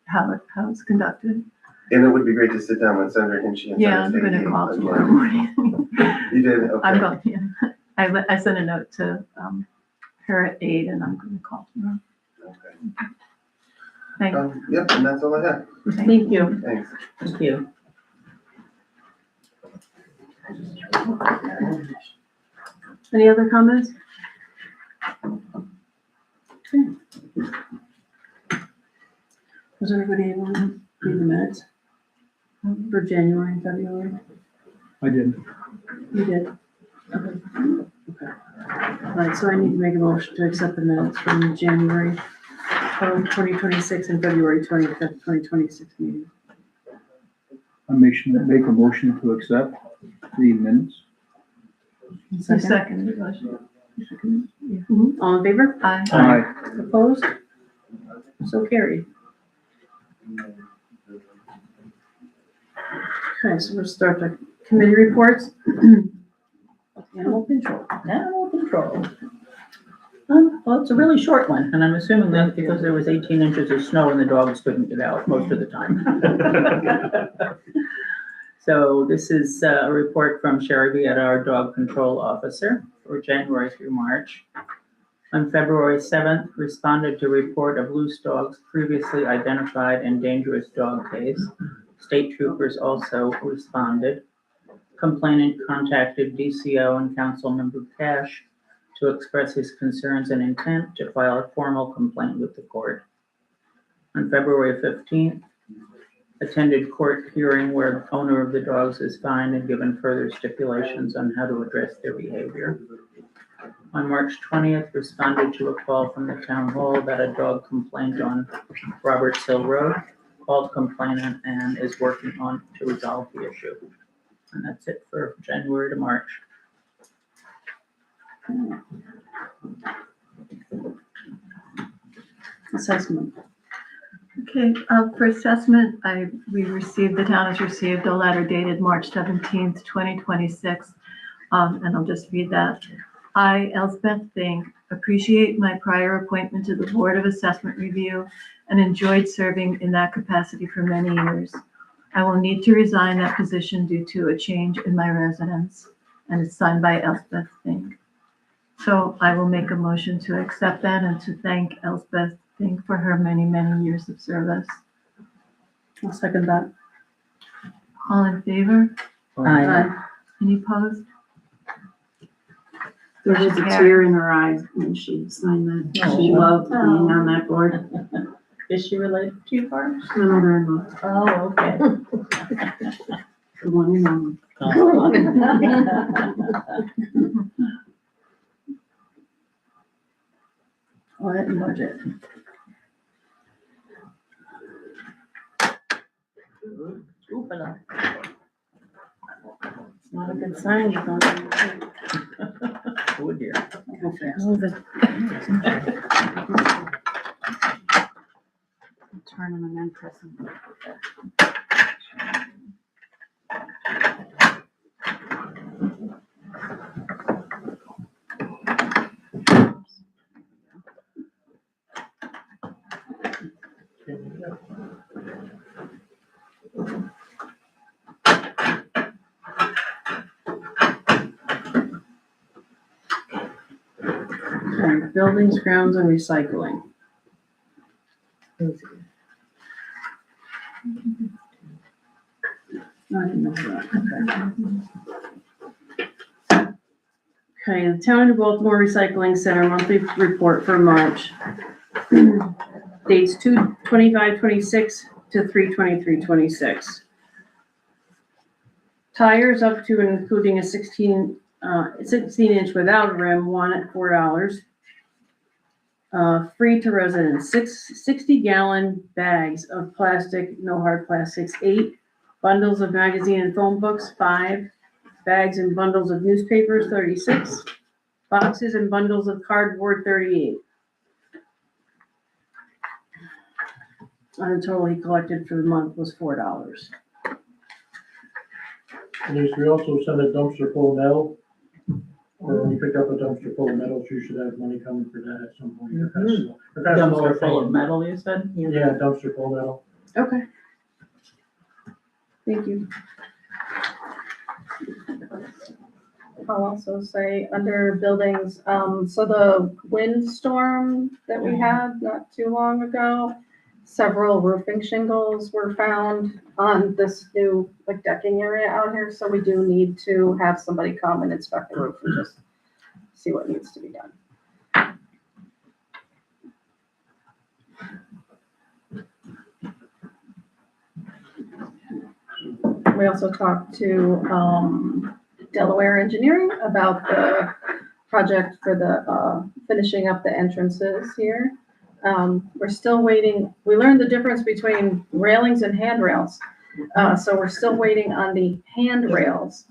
S8: how it's conducted.
S5: And it would be great to sit down with Senator Hinchy and
S8: Yeah, I'm
S5: Senator
S8: gonna
S5: Fahey
S8: call
S5: again.
S8: tomorrow morning.
S5: You did? Okay.
S8: I'm going, yeah. I sent a note to her at 8 and I'm gonna call tomorrow.
S5: Okay.
S8: Thank you.
S5: Yep, and that's all I have.
S2: Thank you.
S5: Thanks.
S10: Thank you.
S1: Any other comments? Okay. Was everybody able to read the minutes for January and February?
S6: I didn't.
S1: You did? Okay. All right, so I need to make a motion to accept the minutes from January 2026 and February 25th, 2026 meeting.
S6: I make a motion to accept. the minutes.
S8: Second motion.
S1: All in favor?
S8: Aye.
S6: Aye.
S1: Opposed? So carried. Okay, so we'll start the committee reports. Animal control.
S10: Animal control. Well, it's a really short one, and I'm assuming that's because there was 18 inches of snow and the dogs couldn't get out most of the time. So this is a report from Sherry Vieta, our dog control officer, for January through March. On February 7th, responded to report of loose dogs previously identified in dangerous dog case. State troopers also responded. Complainant contacted DCO and Councilmember Cash to express his concerns and intent to file a formal complaint with the court. On February 15th, attended court hearing where owner of the dogs is fined and given further stipulations on how to address their behavior. On March 20th, responded to a call from the town hall about a dog complaint on Roberts Hill Road, called complainant and is working on to resolve the issue. And that's it for January to March.
S1: Assessment.
S8: Okay, for assessment, the town has received a letter dated March 17th, 2026, and I'll just read that. I, Elspeth Fink, appreciate my prior appointment to the Board of Assessment Review and enjoyed serving in that capacity for many years. I will need to resign that position due to a change in my residence, and it's signed by Elspeth Fink. So I will make a motion to accept that and to thank Elspeth Fink for her many, many years of service.
S1: I'll second that.
S8: All in favor?
S1: Aye.
S8: Any opposed?
S2: There was a tear in her eyes when she signed that. She loved being on that board.
S10: Is she related to you, Barb?
S2: My mother-in-law,
S10: Oh, okay.
S2: the one and only.
S1: Audit and budget.
S10: Oopala.
S1: It's not a good sign. You don't.
S10: Oh dear.
S1: Go fast.
S2: Turning and then pressing.
S1: Okay, buildings, grounds, and recycling. I didn't know that. Okay. Okay, the Town of Baltimore Recycling Center monthly report for March. Dates 2/25/26 to 3/23/26. Tires up to and including a 16-inch without a rim, one at $4. Free to residents, 60-gallon bags of plastic, no hard plastics, 8. Bundles of magazine and phone books, 5. Bags and bundles of newspapers, 36. Boxes and bundles of cardboard, 38. And the total he collected for the month was $4.
S7: Denise, we also sent a dumpster full of metal. Or when you pick up a dumpster full of metals, you should have money coming for that at some point.
S10: Dumpster full of metal, you said?
S7: Yeah, dumpster full of metal.
S1: Okay. Thank you.
S11: I'll also say under buildings, so the windstorm that we had not too long ago, several roofing shingles were found on this new like decking area out here. So we do need to have somebody come and inspect the roof and just see what needs to be done. We also talked to Delaware Engineering about the project for the finishing up the entrances here. We're still waiting. We learned the difference between railings and handrails. So we're still waiting on the handrails.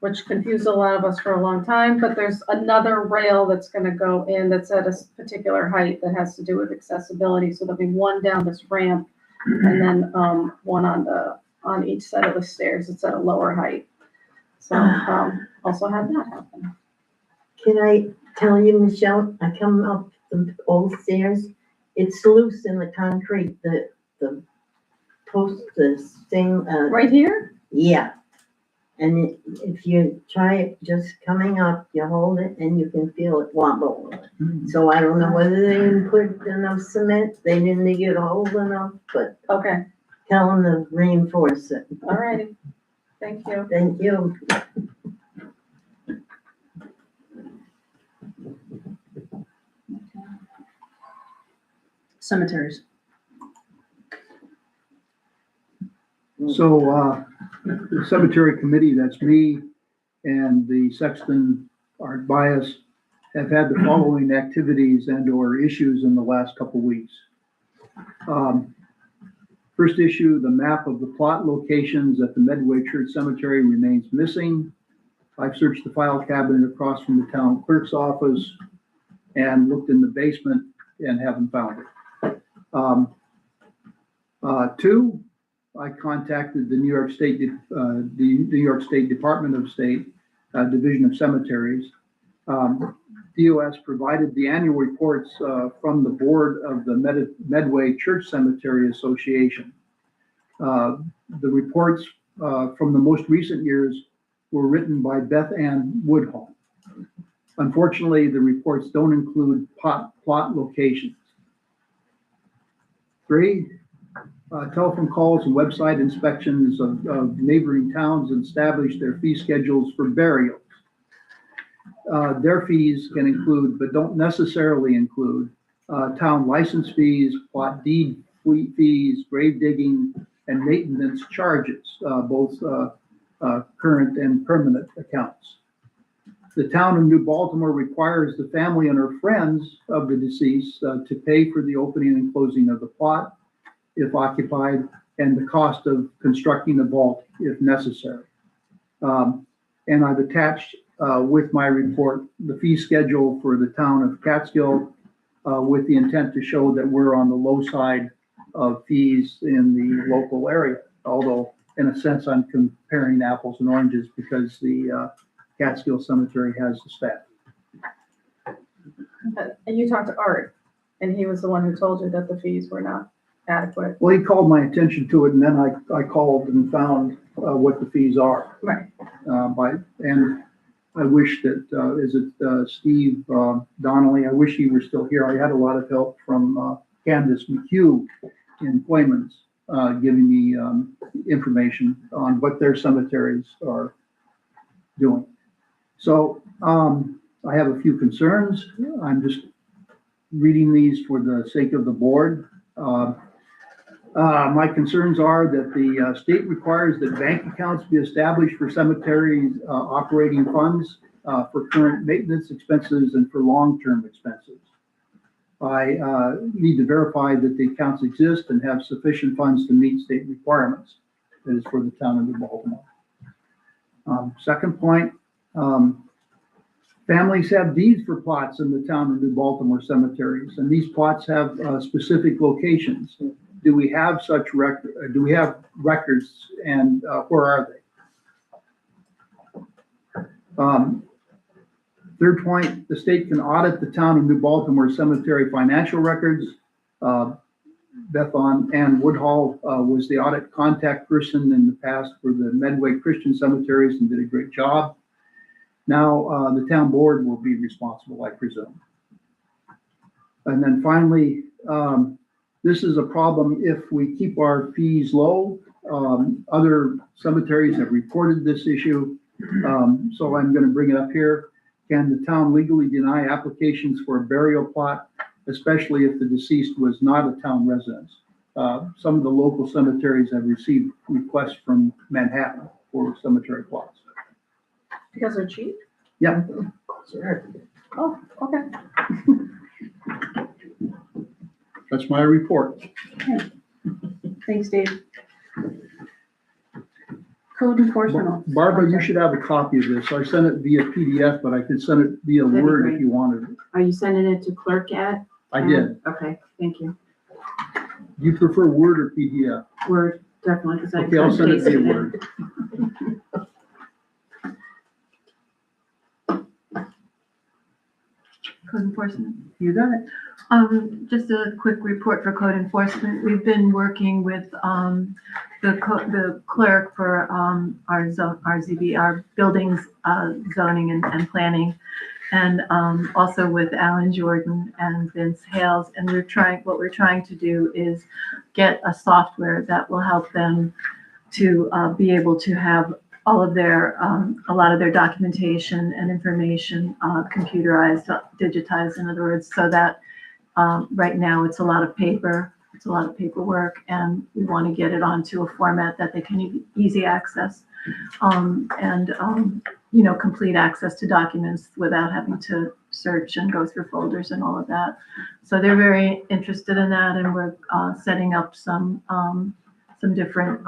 S11: which confused a lot of us for a long time, but there's another rail that's gonna go in that's at a particular height that has to do with accessibility, so there'll be one down this ramp and then, one on each side of the stairs, it's at a lower height. So, also had that happen.
S4: Can I tell you, Michelle, I come up the old stairs, it's loose in the concrete, the post, the thing,
S11: Right here?
S4: yeah. And if you try it just coming up, you hold it and you can feel it wobble. So I don't know whether they didn't put enough cement, they didn't dig it a hole enough, but
S11: Okay,
S4: tell them to reinforce it.
S11: all righty. Thank you.
S4: Thank you.
S1: Cemeteries.
S6: So, the cemetery committee, that's me and the sexton, Art Bias, have had the following activities and or issues in the last couple weeks. First issue, the map of the plot locations at the Medway Church Cemetery remains missing. I've searched the file cabinet across from the town clerk's office and looked in the basement and haven't found it. Two, I contacted the New York State Department of State Division of Cemeteries. DOS provided the annual reports from the board of the Medway Church Cemetery Association. The reports from the most recent years were written by Beth Ann Woodhull. Unfortunately, the reports don't include plot locations. Three, telephone calls and website inspections of neighboring towns established their fee schedules for burials. Their fees can include, but don't necessarily include, town license fees, plot deed fees, grave digging, and maintenance charges, both current and permanent accounts. The town of New Baltimore requires the family and her friends of the deceased to pay for the opening and closing of the plot, if occupied, and the cost of constructing a vault if necessary. And I've attached with my report the fee schedule for the town of Catskill with the intent to show that we're on the low side of fees in the local area. Although in a sense, I'm comparing apples and oranges because the Catskill Cemetery has the staff.
S11: And you talked to Art, and he was the one who told you that the fees were not adequate.
S6: Well, he called my attention to it, and then I called and found what the fees are.
S11: Right.
S6: And I wish that, Steve Donnelly, I wish he were still here. I had a lot of help from Candace McHugh in Quayman's, giving me information on what their cemeteries are doing. So I have a few concerns. I'm just reading these for the sake of the board. My concerns are that the state requires that bank accounts be established for cemeteries operating funds for current maintenance expenses and for long-term expenses. I need to verify that the accounts exist and have sufficient funds to meet state requirements. That is for the town of New Baltimore. Second point, families have deeds for plots in the town of New Baltimore cemeteries, and these plots have specific locations. Do we have such record? Do we have records, and where are they? Third point, the state can audit the town of New Baltimore cemetery financial records. Beth Ann Woodhull was the audit contact person in the past for the Medway Christian cemeteries and did a great job. Now the town board will be responsible, I presume. And then finally, this is a problem if we keep our fees low. Other cemeteries have reported this issue, so I'm going to bring it up here. Can the town legally deny applications for a burial plot, especially if the deceased was not a town resident? Some of the local cemeteries have received requests from Manhattan for cemetery plots.
S11: Because they're cheap?
S6: Yeah.
S4: Sure.
S11: Oh, okay.
S6: That's my report.
S1: Thanks, Dave. Code enforcement officer.
S6: Barbara, you should have a copy of this. I sent it via PDF, but I could send it via
S2: That'd be
S6: Word
S2: great.
S6: if you wanted it.
S2: Are you sending it to clerk at?
S6: I did.
S2: Okay, thank you.
S6: Do you prefer Word or PDF?
S2: Word, definitely, because I
S6: Okay, I'll send it
S2: pasted
S6: via
S2: in.
S6: Word.
S8: Code enforcement.
S1: You got it.
S8: Just a quick report for code enforcement. We've been working with, the clerk for, our zone, our ZB, our buildings, zoning and planning. And, also with Alan Jordan and Vince Hales. And what we're trying to do is get a software that will help them to, be able to have all of their, a lot of their documentation and information, computerized, digitized, in other words, so that, right now it's a lot of paper, it's a lot of paperwork, and we want to get it onto a format that they can easy access, complete access to documents without having to search and go through folders and all of that. So they're very interested in that, and we're, setting up some different,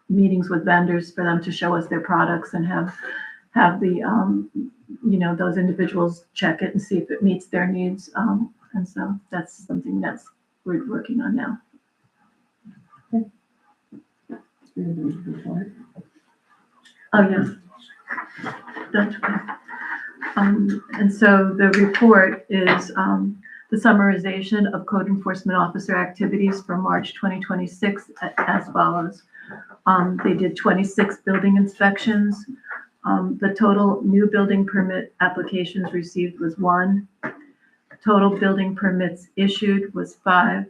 S8: meetings with vendors for them to show us their products and have the, those individuals check it and see if it meets their needs. And so that's something we're working on now. Oh, yes. That's okay. And so the report is, the summarization of code enforcement officer activities for March 2026 as follows. They did 26 building inspections. The total new building permit applications received was 1. Total building permits issued was 5.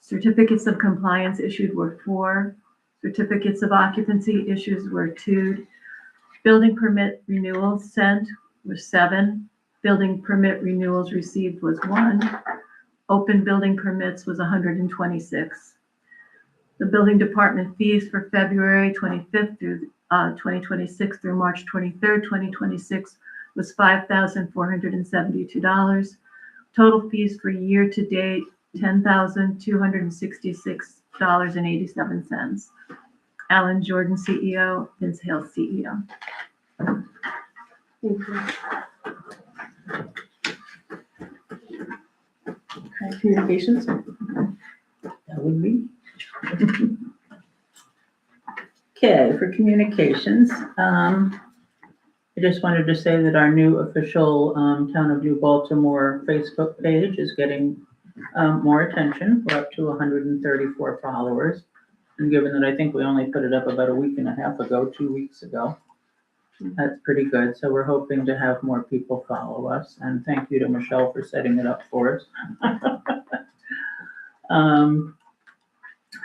S8: Certificates of compliance issued were 4. Certificates of occupancy issues were 2. Building permit renewals sent was 7. Building permit renewals received was 1. Open building permits was 126. The building department fees for February 25th through 2026 through March 23rd, 2026 was $5,472. Total fees for year to date, $10,266.87. Alan Jordan, CEO, Vince Hale, CEO.
S1: Okay, communications.
S10: That would be. Okay, for communications, I just wanted to say that our new official Town of New Baltimore Facebook page is getting more attention. We're up to 134 followers. And given that I think we only put it up about a week and a half ago, 2 weeks ago, that's pretty good. So we're hoping to have more people follow us. And thank you to Michelle for setting it up for us.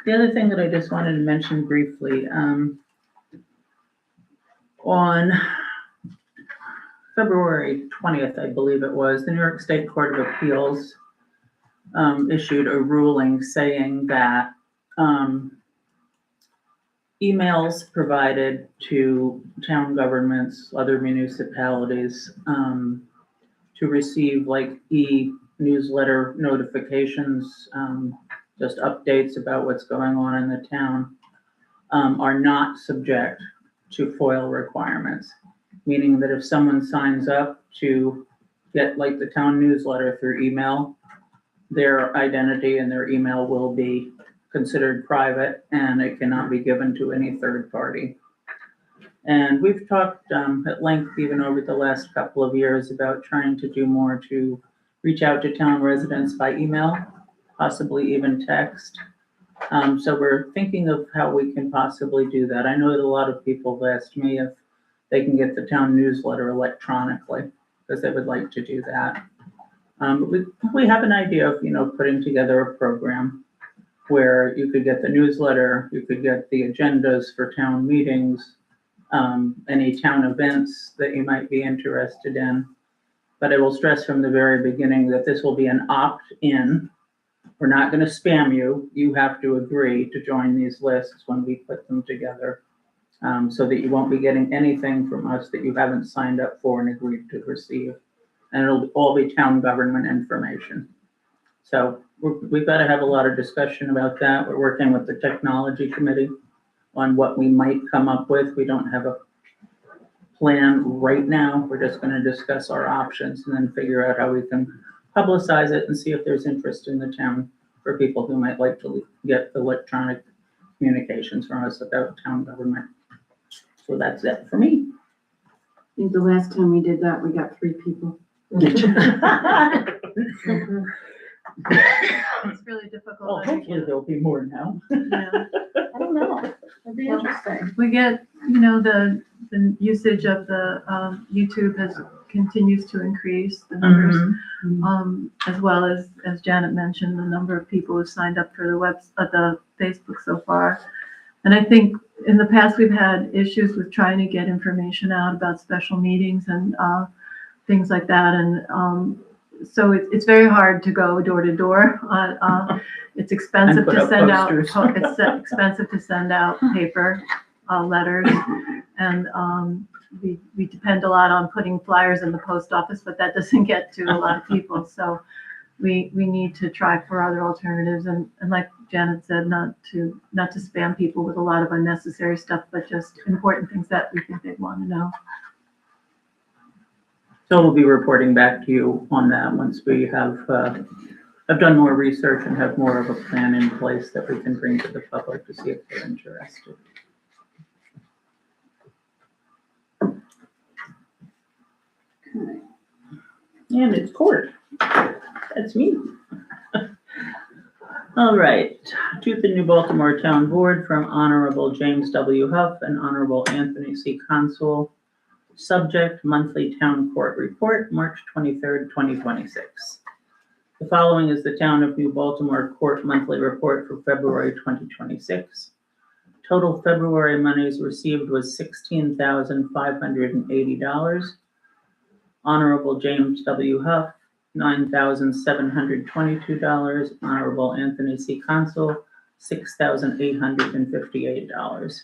S10: The other thing that I just wanted to mention briefly, on February 20th, I believe it was, the New York State Court of Appeals issued a ruling saying that emails provided to town governments, other municipalities, to receive like e-newsletter notifications, just updates about what's going on in the town, are not subject to FOIL requirements, meaning that if someone signs up to get like the town newsletter through email, their identity and their email will be considered private and it cannot be given to any third party. And we've talked at length even over the last couple of years about trying to do more to reach out to town residents by email, possibly even text. So we're thinking of how we can possibly do that. I know that a lot of people have asked me if they can get the town newsletter electronically, because they would like to do that. We have an idea of, putting together a program where you could get the newsletter, you could get the agendas for town meetings, any town events that you might be interested in. But I will stress from the very beginning that this will be an opt-in. We're not going to spam you. You have to agree to join these lists when we put them together, so that you won't be getting anything from us that you haven't signed up for and agreed to receive. And it'll all be town government information. So we've got to have a lot of discussion about that. We're working with the technology committee on what we might come up with. We don't have a plan right now. We're just gonna discuss our options and then figure out how we can publicize it and see if there's interest in the town for people who might like to get electronic communications from us about town government. So that's it for me.
S2: I think the last time we did that, we got 3 people.
S8: It's really difficult.
S10: Well, hopefully there'll be more now.
S8: Yeah.
S11: I don't know. It'd be interesting.
S8: We get, the usage of the YouTube continues to increase, the numbers, as well as Janet mentioned, the number of people who signed up for the Facebook so far. And I think in the past, we've had issues with trying to get information out about special meetings and things like that. And so it's very hard to go door to door. It's expensive
S10: put
S8: to
S10: up
S8: send out,
S10: posters.
S8: it's expensive to send out paper letters. And we depend a lot on putting flyers in the post office, but that doesn't get to a lot of people. So we need to try for other alternatives. And like Janet said, not to spam people with a lot of unnecessary stuff, but just important things that we think they'd want to know.
S10: So we'll be reporting back to you on that once we have done more research and have more of a plan in place that we can bring to the public to see if they're interested. And it's court. That's me. All right, to the New Baltimore Town Board from Honorable James W. Huff and Honorable Anthony C. Consul. Subject, monthly town court report, March 23rd, 2026. The following is the Town of New Baltimore Court monthly report for February 2026. Total February monies received was $16,580. Honorable James W. Huff, $9,722. Honorable Anthony C. Consul, $6,858.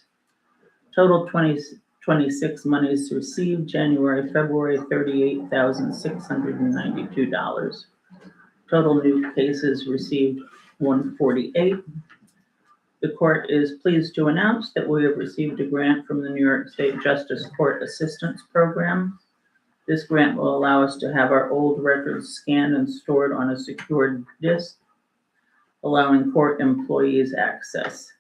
S10: Total 2026 monies received January, February, $38,692. Total new cases received 148. The court is pleased to announce that we have received a grant from the New York State Justice Court Assistance Program. This grant will allow us to have our old records scanned and stored on a secured disk, allowing court employees access.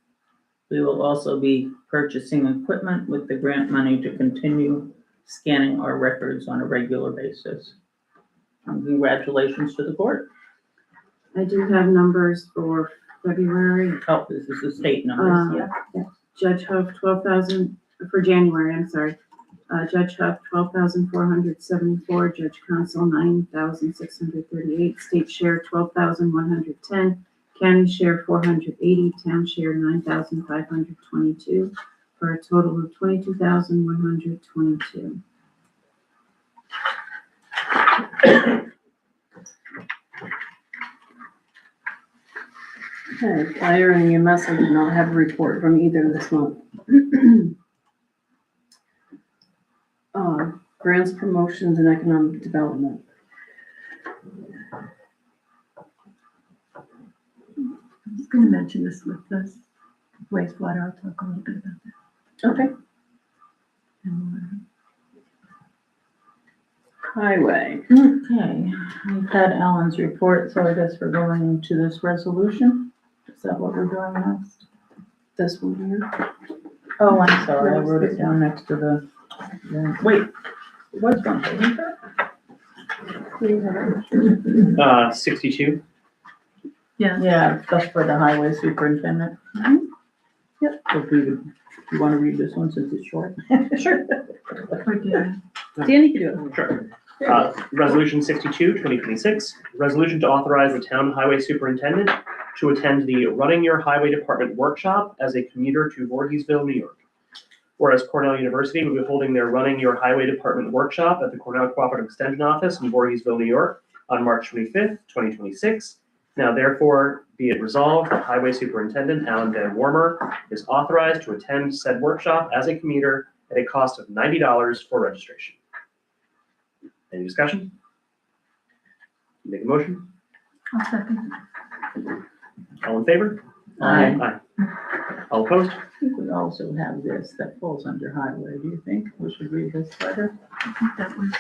S10: We will also be purchasing equipment with the grant money to continue scanning our records on a regular basis. Congratulations to the court.
S2: I do have numbers for February.
S10: Oh, this is the state numbers.
S2: Judge Huff, 12,000, for January, I'm sorry. Judge Huff, 12,474, Judge Consul, 9,638, state share, 12,110, county share, 480, town share, 9,522, for a total of 22,122.
S1: Okay, fire and EMS, I did not have a report from either this month. Grants, promotions, and economic development.
S8: I'm just going to mention this with this wastewater. I'll talk a little bit about that.
S1: Okay. Highway.
S10: Okay, we've had Alan's report, so I guess we're going into this resolution. Is that what we're doing next?
S1: This one here.
S10: Oh, I'm sorry, I wrote it down next to the, wait, it was one, wasn't there?
S12: 62.
S8: Yeah.
S10: Yeah, that's for the highway superintendent.
S1: Yep.
S10: So if you want to read this one since it's short?
S1: Sure.
S8: We're doing.
S1: Danny can do it.
S12: Sure. Resolution 62, 2026, resolution to authorize the town highway superintendent to attend the Running Your Highway Department workshop as a commuter to Voorheesville, New York. Whereas Cornell University will be holding their Running Your Highway Department workshop at the Cornell Cooperative Extension Office in Voorheesville, New York on March 25th, 2026. Now therefore be it resolved that Highway Superintendent Alan Van Wormer is authorized to attend said workshop as a commuter at a cost of $90 for registration. Any discussion? Make a motion?
S8: I'll second.
S12: All in favor?
S10: Aye.
S12: All opposed?
S10: I think we also have this that falls under highway. Do you think we should read this letter?
S8: I think that was,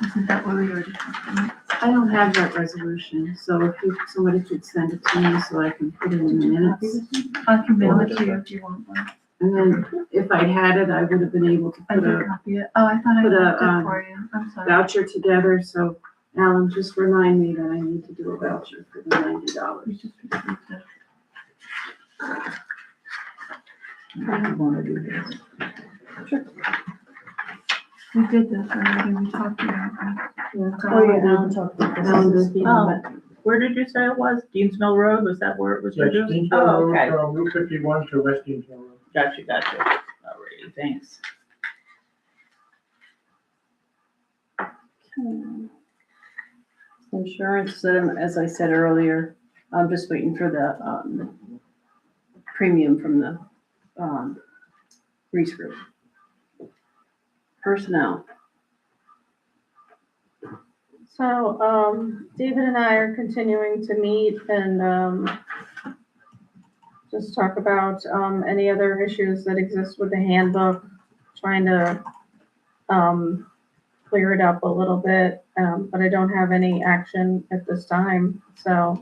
S8: isn't that what we already talked about?
S2: I don't have that resolution, so if somebody could send it to me so I can put it in the minutes.
S8: I can mail it to you if you want one.
S2: And then if I'd had it, I would have been able to
S8: I
S2: put
S8: can
S2: a
S8: copy it. Oh, I thought I
S2: put a,
S8: left it for you. I'm sorry.
S2: voucher together, so Alan, just remind me that I need to do a voucher for the $90.
S8: We just received it.
S10: I want to do this.
S8: We did this already. We talked about it.
S2: Oh, yeah, Alan talked about this. Alan does the
S10: Oh, where did you say it was? Dean's Mill Road? Was that where it was
S7: Yes,
S10: reduced?
S7: Deansville
S10: Oh,
S7: Road
S10: okay.
S7: from Route 51 to West Deansville Road.
S10: Gotcha. Alrighty, thanks.
S1: Insurance, as I said earlier, I'm just waiting for the premium from the Reese Group. Personnel.
S11: So, David and I are continuing to meet and, just talk about, any other issues that exist with the handbook, trying to, clear it up a little bit, but I don't have any action at this time. So,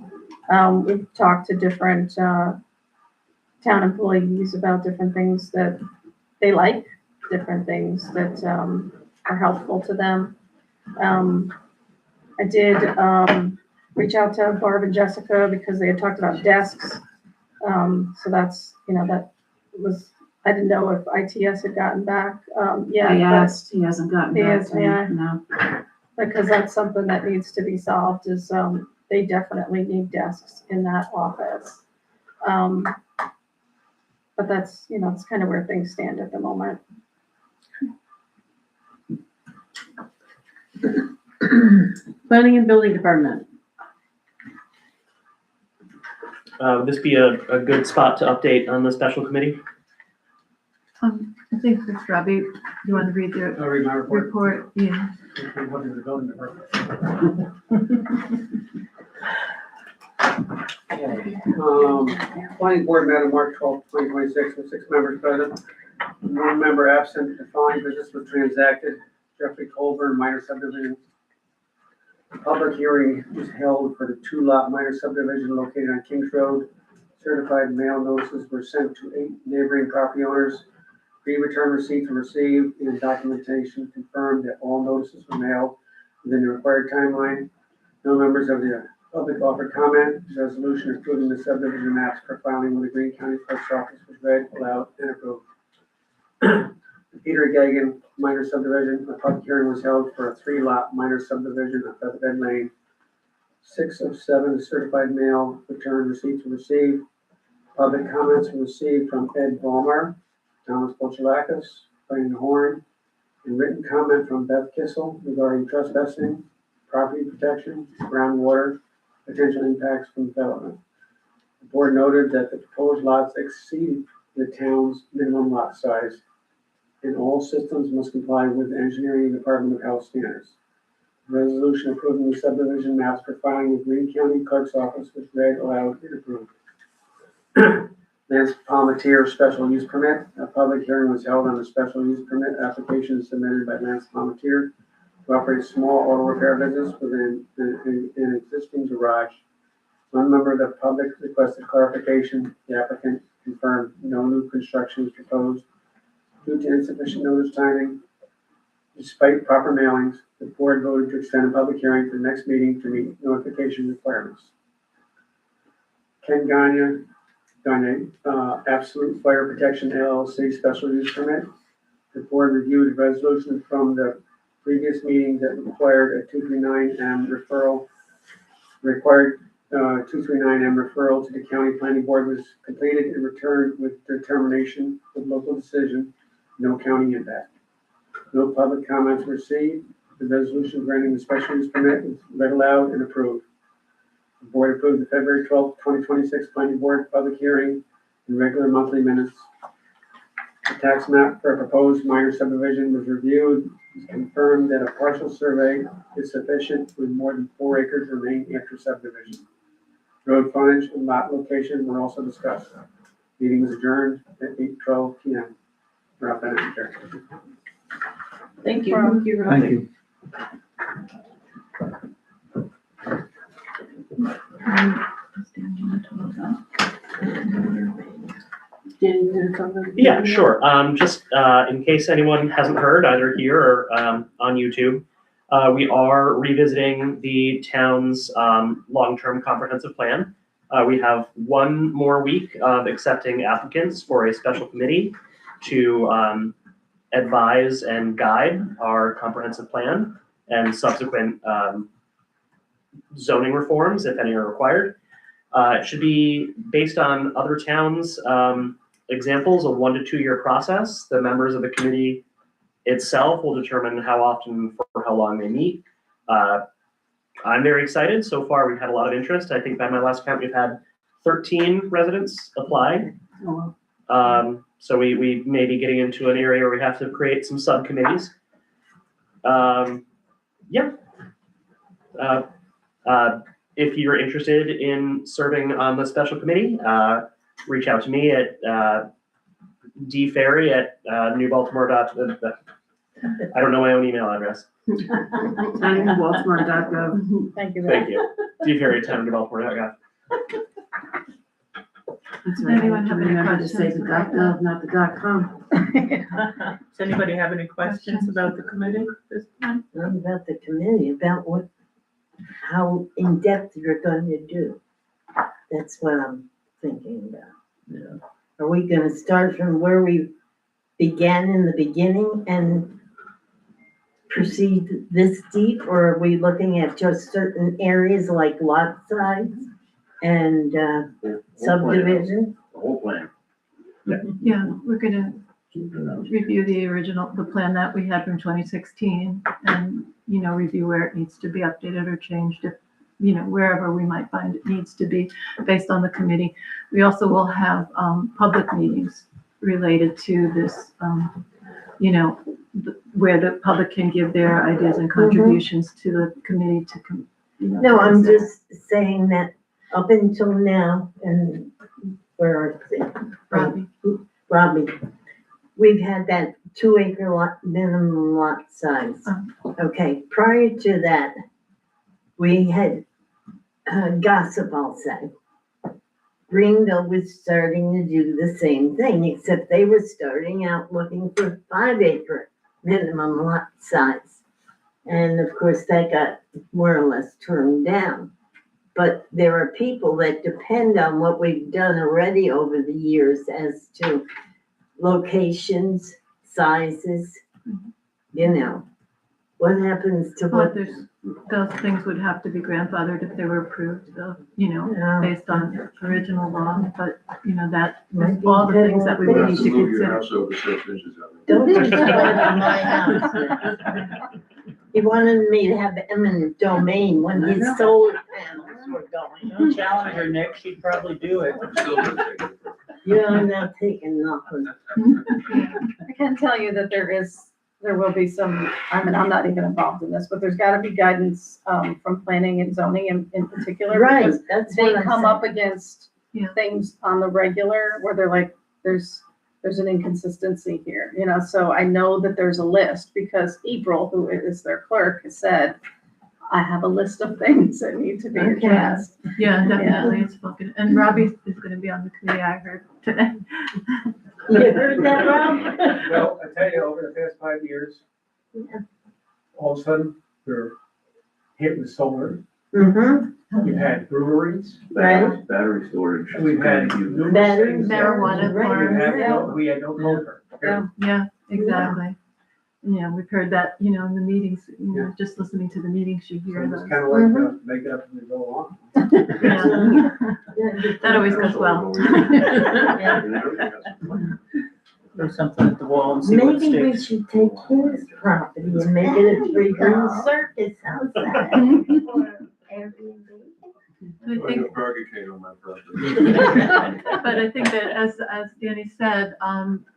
S11: we've talked to different, town employees about different things that they like, different things that, are helpful to them. I did reach out to Barb and Jessica because they had talked about desks. So that's, that was, I didn't know if ITS had gotten back yet.
S2: I
S11: but-
S2: asked, he hasn't gotten
S11: He
S2: back
S11: has,
S2: to me,
S11: yeah.
S2: no.
S11: Because that's something that needs to be solved is, they definitely need desks in that office. But that's, it's kind of where things stand at the moment.
S1: Planning and Building Department.
S12: Would this be a good spot to update on the special committee?
S8: I think it's Robbie. You want to read the
S7: I'll read my report.
S8: report? Yeah.
S7: What is the building department? Planning board met on March 12th, 2026, with 6 members present. 1 member absent. Defined business was transacted. Jeffrey Colburn, minor subdivision. A public hearing was held for the 2-lot minor subdivision located on Kings Road. Certified mail notices were sent to 8 neighboring property owners. Pre-return receipts were received and documentation confirmed that all notices were mailed within the required timeline. No members of the public offered comment. Resolution approving the subdivision maps for filing with the Greene County Clerk's Office was read aloud and approved. Peter Gagan, minor subdivision, a public hearing was held for a 3-lot minor subdivision on Featherbed Lane. 6 of 7 certified mail return receipts were received. Public comments were received from Ed Ballmer, Thomas Polchilakis, Brian Horn, and written comment from Beth Kissel regarding trespassing, property protection, groundwater, potential impacts from development. The board noted that the proposed lots exceed the town's minimum lot size, and all systems must comply with the Engineering Department of Health standards. The resolution approving the subdivision maps for filing with Greene County Clerk's Office was read aloud and approved. Lance Palmetier special use permit. A public hearing was held on the special use permit application submitted by Lance Palmetier to operate a small auto repair business within an existing garage. 1 member of the public requested clarification. The applicant confirmed no new construction is proposed. Due to insufficient notice timing, despite proper mailings, the board voted to extend a public hearing to the next meeting to meet notification requirements. Ken Gagne, Absolute Fire Protection LLC special use permit. The board reviewed a resolution from the previous meeting that required a 239M referral. 239M referral to the county planning board was completed and returned with determination of local decision, no county impact. No public comments received. The resolution granting the special use permit was read aloud and approved. The board approved the February 12th, 2026 planning board public hearing and regular monthly minutes. The tax map for a proposed minor subdivision was reviewed. It's confirmed that a partial survey is sufficient with more than 4 acres remaining after subdivision.
S13: Road frontage and lot location were also discussed. Meeting was adjourned at 8:12 p.m. Ralph Bennett, Chair.
S2: Thank you.
S6: Thank you.
S12: Yeah, sure. Just in case anyone hasn't heard, either here or on YouTube, we are revisiting the town's long-term comprehensive plan. We have one more week of accepting applicants for a special committee to advise and guide our comprehensive plan and subsequent zoning reforms, if any are required. It should be based on other towns' examples, a 1 to 2 year process. The members of the committee itself will determine how often for how long they meet. I'm very excited. So far, we've had a lot of interest. I think by my last count, we've had 13 residents apply. So we may be getting into an area where we have to create some subcommittees. If you're interested in serving on the special committee, reach out to me at dferry@newbaltimore. I don't know my own email address.
S1: Baltimore.gov.
S2: Thank you.
S12: Thank you. dferry@newbaltimore.gov.
S1: That's right.
S8: Anyone have any
S1: Remember to say
S8: questions
S1: the
S8: about
S1: .gov, not the .com.
S10: Does anybody have any questions about the committee this time?
S4: Not about the committee, about how in-depth you're going to do. That's what I'm thinking about.
S10: Yeah.
S4: Are we gonna start from where we began in the beginning and proceed this deep, or are we looking at just certain areas like lot size and subdivision?
S3: The whole plan.
S8: Yeah, we're gonna review the plan that we had from 2016 and, review where it needs to be updated or changed if, wherever we might find it needs to be based on the committee. We also will have public meetings related to this, where the public can give their ideas and contributions to the committee to,
S4: No, I'm just saying that up until now, and where are they? Robbie, we've had that 2 acre lot, minimum lot size. Okay, prior to that, we had gossip, I'll say. Greenville was starting to do the same thing, except they were starting out looking for 5 acre minimum lot size. And of course, that got more or less turned down. But there are people that depend on what we've done already over the years as to locations, sizes, what happens to
S8: Well,
S4: what?
S8: those things would have to be grandfathered if they were approved, based on original law, but, that, all the things that we would need to
S5: Absolutely, your
S8: consider.
S5: house over 6 inches of it.
S4: Don't you start at my house. He wanted me to have eminent domain when his solar panels were going.
S10: Don't challenge her, Nick, she'd probably do it.
S5: I'm still gonna take it.
S4: You're not taking nothing.
S11: I can tell you that there will be some, I'm not even involved in this, but there's gotta be guidance, from planning and zoning in particular.
S4: Right,
S11: because
S4: that's
S11: They
S4: what I'm
S11: come
S4: saying.
S11: up against
S8: Yeah.
S11: things on the regular where they're like, there's an inconsistency here, so I know that there's a list because April, who is their clerk, has said, I have a list of things that need to be addressed.
S8: Yeah, definitely, it's fucking, and Robbie is gonna be on the committee, I heard today.
S4: You heard that, Rob?
S13: Well, I tell you, over the past 5 years, all of a sudden, we're hit with solar.
S4: Mm-hmm,
S13: We've had breweries.
S4: Right.
S3: Battery storage.
S13: We've had numerous
S4: Batteries.
S13: things.
S8: Marijuana farms.
S13: We had no culvert.
S8: Yeah, exactly. Yeah, we've heard that, in the meetings, just listening to the meetings, you
S13: So
S8: hear
S13: it's
S8: those.
S13: kind of like, make it up as we go along.
S8: Yeah. That always goes well.
S10: Throw something at the wall and see what
S4: maybe we
S10: sticks.
S4: should take his property and make it a 3-gun circus, how's that?
S8: I
S5: Like
S8: think,
S5: a Burger King on my property.
S8: but I think that as Danny said,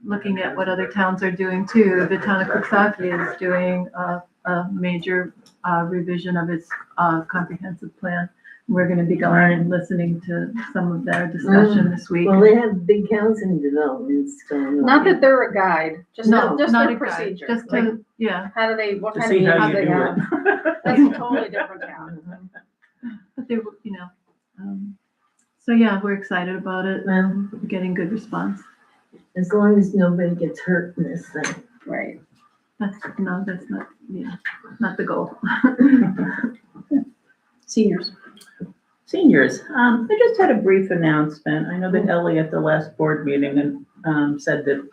S8: looking at what other towns are doing too, the town of Coxsackie is doing a major revision of its comprehensive plan we're gonna be going and listening to some of their discussion this week.
S4: Well, they have big housing developments going on.
S11: Not that they're a guide, just,
S8: No,
S11: just
S8: not
S11: their
S8: a guide,
S11: procedure.
S8: just
S11: Like,
S8: to, yeah,
S11: how do they, what
S10: To
S11: kind
S10: see
S11: of
S10: how
S11: meetings
S10: you
S11: they
S10: do
S11: have.
S10: it.
S11: That's a totally different town.
S8: but they, so yeah, we're excited about it,
S4: Well,
S8: we're getting good response.
S4: as long as nobody gets hurt in this thing.
S11: Right.
S8: That's not, yeah, not the goal.
S1: Seniors.
S10: Seniors, I just had a brief announcement. I know that Ellie at the last board meeting said that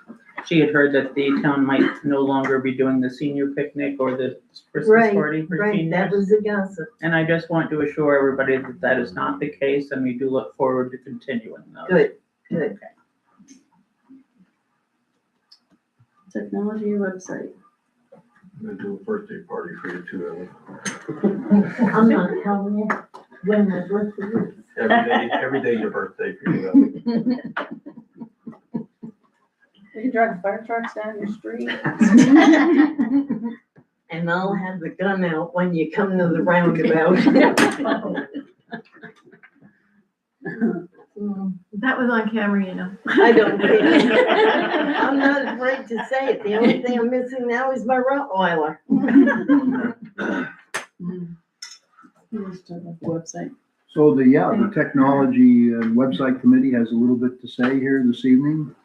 S10: she had heard that the town might no longer be doing the senior picnic or the Christmas party for
S4: Right, that
S10: seniors.
S4: was the gossip.
S10: And I just want to assure everybody that that is not the case, and we do look forward to continuing those.
S4: Good, good.
S1: Technology website.
S5: I'm gonna do a birthday party for you too, Ellie.
S4: I'm not telling you when my birthday is.
S5: Every day your birthday for you, Ellie.
S11: We can drive fire trucks down your street.
S4: And I'll have the gun out when you come to the roundabout.
S8: That was on camera, you know.
S4: I don't care. I'm not afraid to say it. The only thing I'm missing now is my Rottweiler.
S1: Website.
S6: So the technology and website committee has a little bit to say here this evening.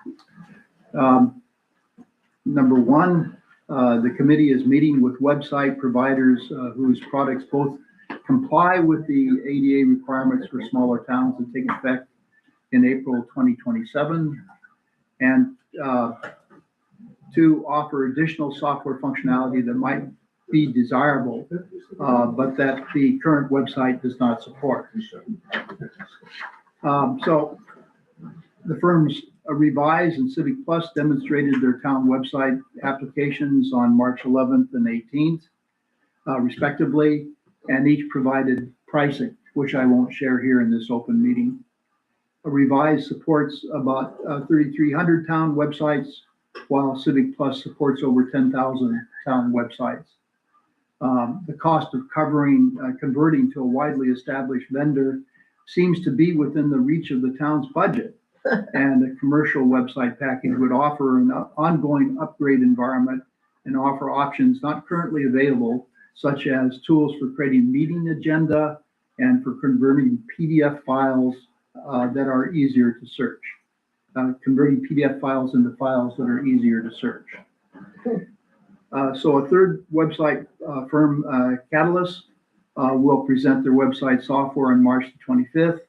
S6: Number one, the committee is meeting with website providers whose products both comply with the ADA requirements for smaller towns and take effect in April 2027, and to offer additional software functionality that might be desirable, but that the current website does not support. So the firms Revise and Civic Plus demonstrated their town website applications on March 11th and 18th, respectively, and each provided pricing, which I won't share here in this open meeting. Revise supports about 3,300 town websites, while Civic Plus supports over 10,000 town websites. The cost of converting to a widely established vendor seems to be within the reach of the town's budget, and a commercial website package would offer an ongoing upgrade environment and offer options not currently available, such as tools for creating meeting agenda and for converting PDF files that are easier to search. Converting PDF files into files that are easier to search. So a third website firm, Catalyst, will present their website software on March the 25th,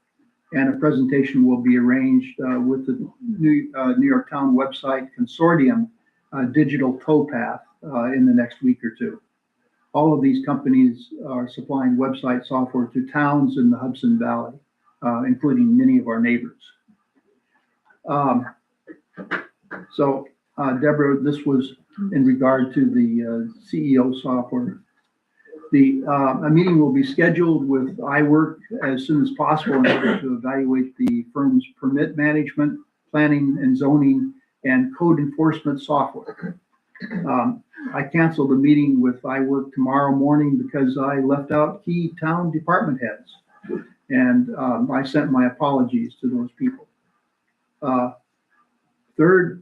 S6: and a presentation will be arranged with the New York Town Website Consortium Digital Towpath in the next week or two. All of these companies are supplying website software to towns in the Hudson Valley, including many of our neighbors. So Deborah, this was in regard to the CEO software. A meeting will be scheduled with iWork as soon as possible in order to evaluate the firm's permit management, planning and zoning, and code enforcement software. I canceled a meeting with iWork tomorrow morning because I left out key town department heads. And I sent my apologies to those people. Third,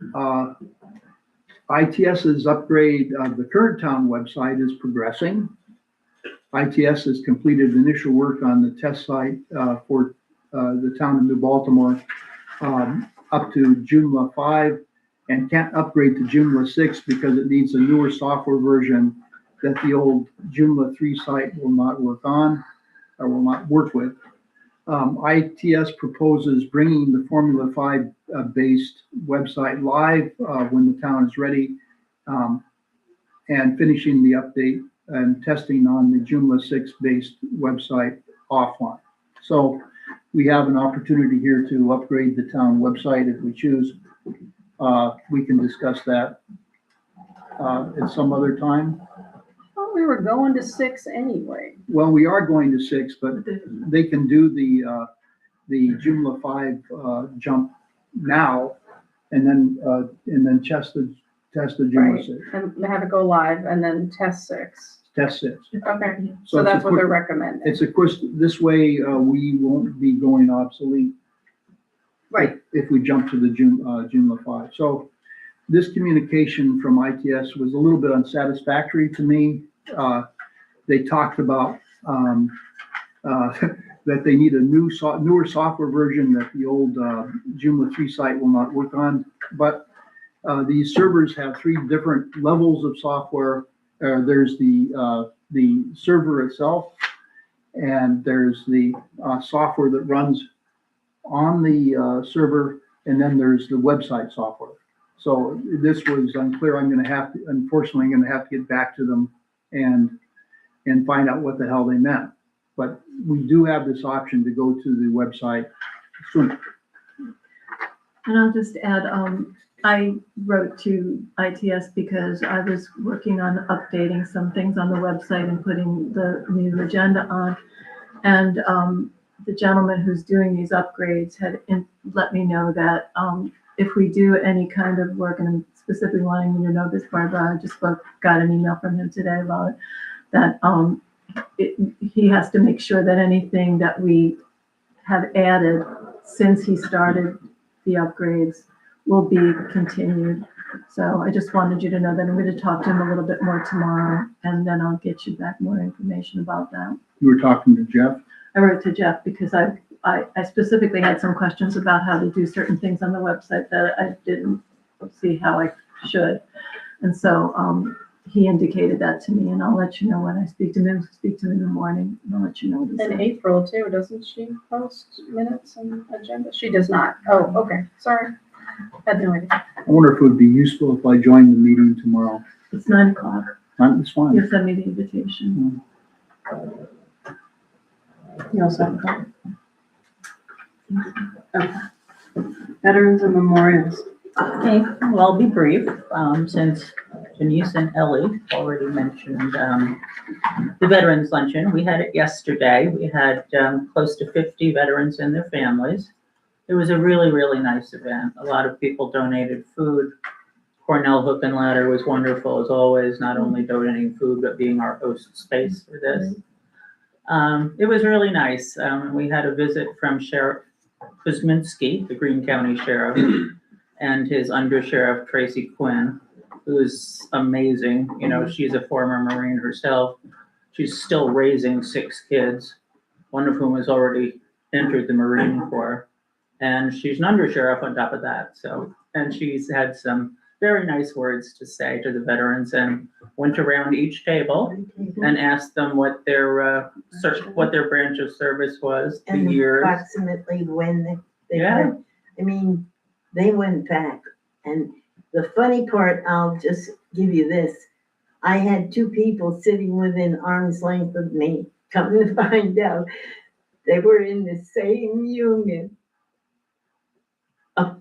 S6: ITS's upgrade of the current town website is progressing. ITS has completed initial work on the test site for the town of New Baltimore up to Joomla 5, and can't upgrade to Joomla 6 because it needs a newer software version that the old Joomla 3 site will not work on or will not work with. ITS proposes bringing the Formula 5 based website live when the town is ready, and finishing the update and testing on the Joomla 6 based website offline. So we have an opportunity here to upgrade the town website if we choose. We can discuss that at some other time.
S11: Well, we were going to 6 anyway.
S6: Well, we are going to 6, but they can do the Joomla 5 jump now, and then test the Joomla 6.
S11: And have it go live and then test 6.
S6: test sits.
S11: Okay,
S6: So
S11: so
S6: it's a
S11: that's what
S6: quick-
S11: they're recommending.
S6: It's a question, this way, we won't be going obsolete.
S11: Right.
S6: If we jump to the Joomla 5. So this communication from ITS was a little bit unsatisfactory to me. They talked about, that they need a newer software version that the old, Joomla 3 site will not work on. But, these servers have 3 different levels of software. There's the server itself, and there's the, software that runs on the server, and then there's the website software. So this was unclear. Unfortunately, I'm gonna have to get back to them and find out what the hell they meant. But we do have this option to go to the website soon.
S8: And I'll just add, I wrote to ITS because I was working on updating some things on the website and putting the new agenda on. And the gentleman who's doing these upgrades had let me know that if we do any kind of work, and I'm specifically wanting you to know this, Barbara, I just got an email from him today about it, that he has to make sure that anything that we have added since he started the upgrades will be continued. So I just wanted you to know that I'm going to talk to him a little bit more tomorrow, and then I'll get you back more information about that.
S6: You were talking to Jeff?
S8: I wrote to Jeff because I specifically had some questions about how to do certain things on the website that I didn't see how I should. And so he indicated that to me, and I'll let you know when I speak to him in the morning, and I'll let you know what he
S11: In
S8: said.
S11: April too, doesn't she post minutes and agenda? She does not. Oh, okay, sorry. Had no idea.
S6: I wonder if it would be useful if I joined the meeting tomorrow.
S8: It's 9:00.
S6: That's fine.
S8: You'll send me the invitation.
S1: You also have a copy? Okay. Veterans and memorials.
S10: Okay, well, I'll be brief, since Denise and Ellie already mentioned, the Veterans Luncheon. We had it yesterday. We had, close to 50 veterans and their families. It was a really, really nice event. A lot of people donated food. Cornell Hook and Ladder was wonderful as always, not only donating food, but being our host space for this. It was really nice. We had a visit from Sheriff Kuzminski, the Greene County Sheriff, and his Undersheriff Tracy Quinn, who's amazing. You know, she's a former Marine herself. She's still raising 6 kids, one of whom has already entered the Marine Corps. And she's an Undersheriff on top of that. So, and she's had some very nice words to say to the veterans, and went around each table and asked them what their branch of service was, the
S4: And
S10: years.
S4: approximately when they
S10: Yeah.
S4: went. I mean, they went back. And the funny part, I'll just give you this. I had 2 people sitting within arm's length of me. Come to find out, they were in the same union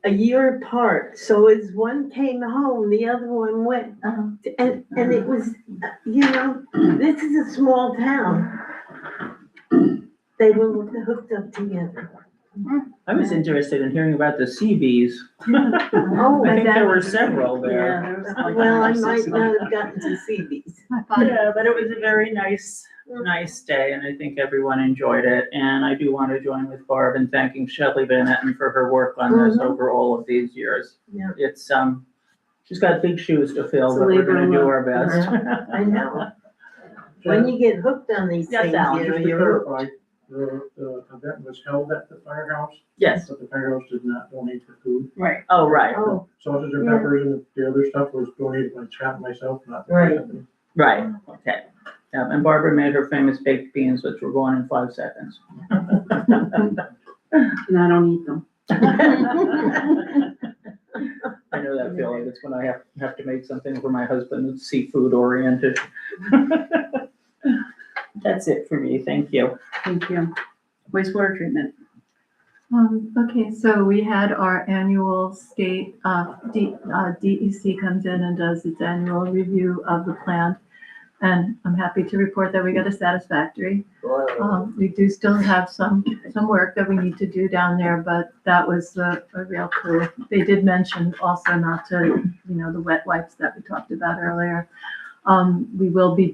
S4: a year apart. So as one came home, the other one went. And it was, this is a small town. They were hooked up together.
S10: I was interested in hearing about the CBs.
S4: Oh,
S10: I think there were several there.
S1: Yeah, there was like
S4: well, I
S1: 5 or 6
S4: might
S1: of them.
S4: not have gotten to see these.
S10: Yeah, but it was a very nice day, and I think everyone enjoyed it. And I do want to join with Barb in thanking Shelley Van Etten for her work on this
S4: Mhm.
S10: over all of these years.
S4: Yeah.
S10: It's, she's got big shoes to fill,
S1: It's a
S10: but we're
S1: labor
S10: gonna
S1: of
S10: do
S1: love.
S10: our best.
S4: I know. When you get hooked on these
S10: Yes,
S4: things,
S10: Alan,
S7: Just to
S4: you're hooked.
S7: clarify, the event was held at the firehouse,
S10: Yes,
S7: but the firehouse did not donate the food.
S11: Right.
S10: oh, right,
S4: Oh,
S7: Sausage and
S4: Yeah.
S7: peppers and the other stuff was donated by Scott and myself, not the
S4: Right.
S7: company.
S10: right, okay. And Barbara made her famous baked beans, which were gone in 5 seconds.
S1: And I don't eat them.
S10: I know that feeling. It's when I have to make something for my husband that's seafood oriented. That's it for me. Thank you.
S1: Thank you. Wastewater treatment.
S8: Okay, so we had our annual state, DEC comes in and does its annual review of the plant. And I'm happy to report that we got a satisfactory. We do still have some work that we need to do down there, but that was a real coup. They did mention also not to, the wet wipes that we talked about earlier. We will be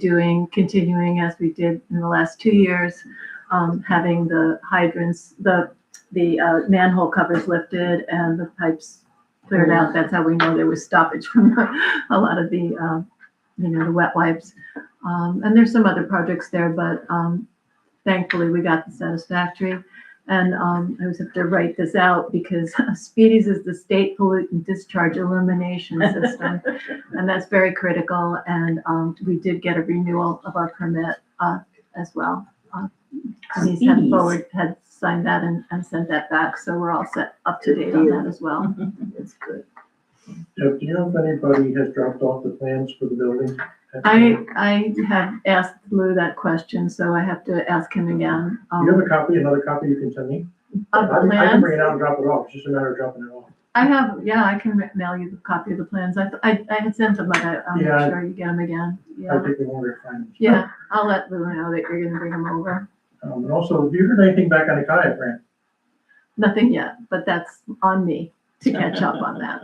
S8: continuing as we did in the last 2 years, having the hydrants, the manhole covers lifted and the pipes cleared out. That's how we know there was stoppage from a lot of the, the wet wipes. And there's some other projects there, but thankfully we got the satisfactory. And I was have to write this out because SPEEDIES is the State Pollutant Discharge Elimination System. And that's very critical. And we did get a renewal of our permit as well. Denise had signed that and sent that back. So we're all set up to date on that as well.
S4: That's good.
S7: Do you know if anybody has dropped off the plans for the building?
S8: I have asked Lou that question, so I have to ask him again.
S7: Do you have a copy, another copy you can send me?
S8: Of the
S7: I can
S8: plans?
S7: bring it out and drop it off, it's just a matter of dropping it off.
S8: I have, I can mail you the copy of the plans. I had sent them, but I'll make
S7: Yeah.
S8: sure you get them again.
S7: I
S8: Yeah,
S7: think they longer to find them.
S8: yeah, I'll let Lou know that you're gonna bring them over.
S7: And also, have you heard anything back on the kayak grant?
S8: Nothing yet, but that's on me to catch up on that.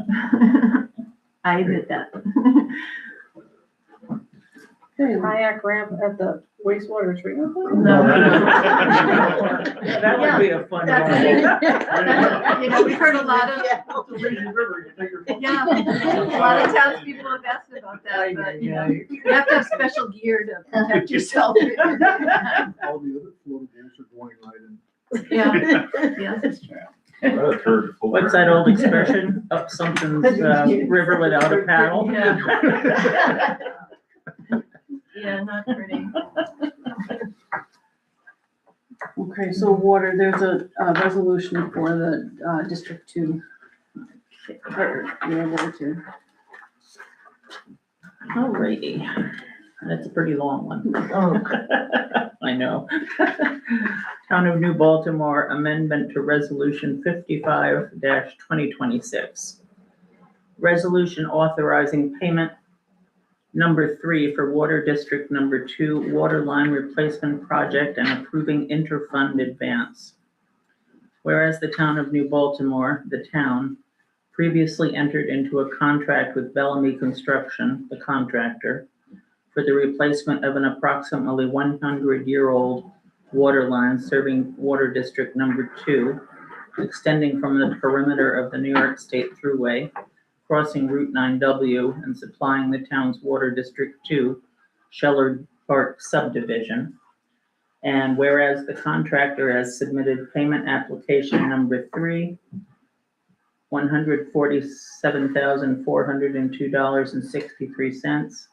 S8: I admit that.
S11: Kayak ramp at the wastewater treatment plant?
S8: No.
S10: Yeah, that would be a fun one.
S8: We've heard a lot of,
S7: It's a lazy river, you take your foot.
S8: yeah, a lot of townspeople have asked about that, but, you have to have special gear to protect yourself.
S6: All the other floatables are going right in.
S8: Yeah, yeah.
S10: What's that old expression? Up something's river without a paddle?
S8: Yeah. Yeah, not pretty. Okay, so water, there's a resolution for the District 2.
S10: Alrighty, that's a pretty long one.
S4: Oh.
S10: I know. Town of New Baltimore Amendment to Resolution 55-2026. Resolution authorizing payment number 3 for Water District Number 2 water line replacement project and approving interfund advance. Whereas the Town of New Baltimore, the town, previously entered into a contract with Bellamy Construction, the contractor, for the replacement of an approximately 100-year-old water line serving Water District Number 2, extending from the perimeter of the New York State Thruway, crossing Route 9W and supplying the town's Water District 2 Shellard Park subdivision. And whereas the contractor has submitted payment application number 3, $147,402.63,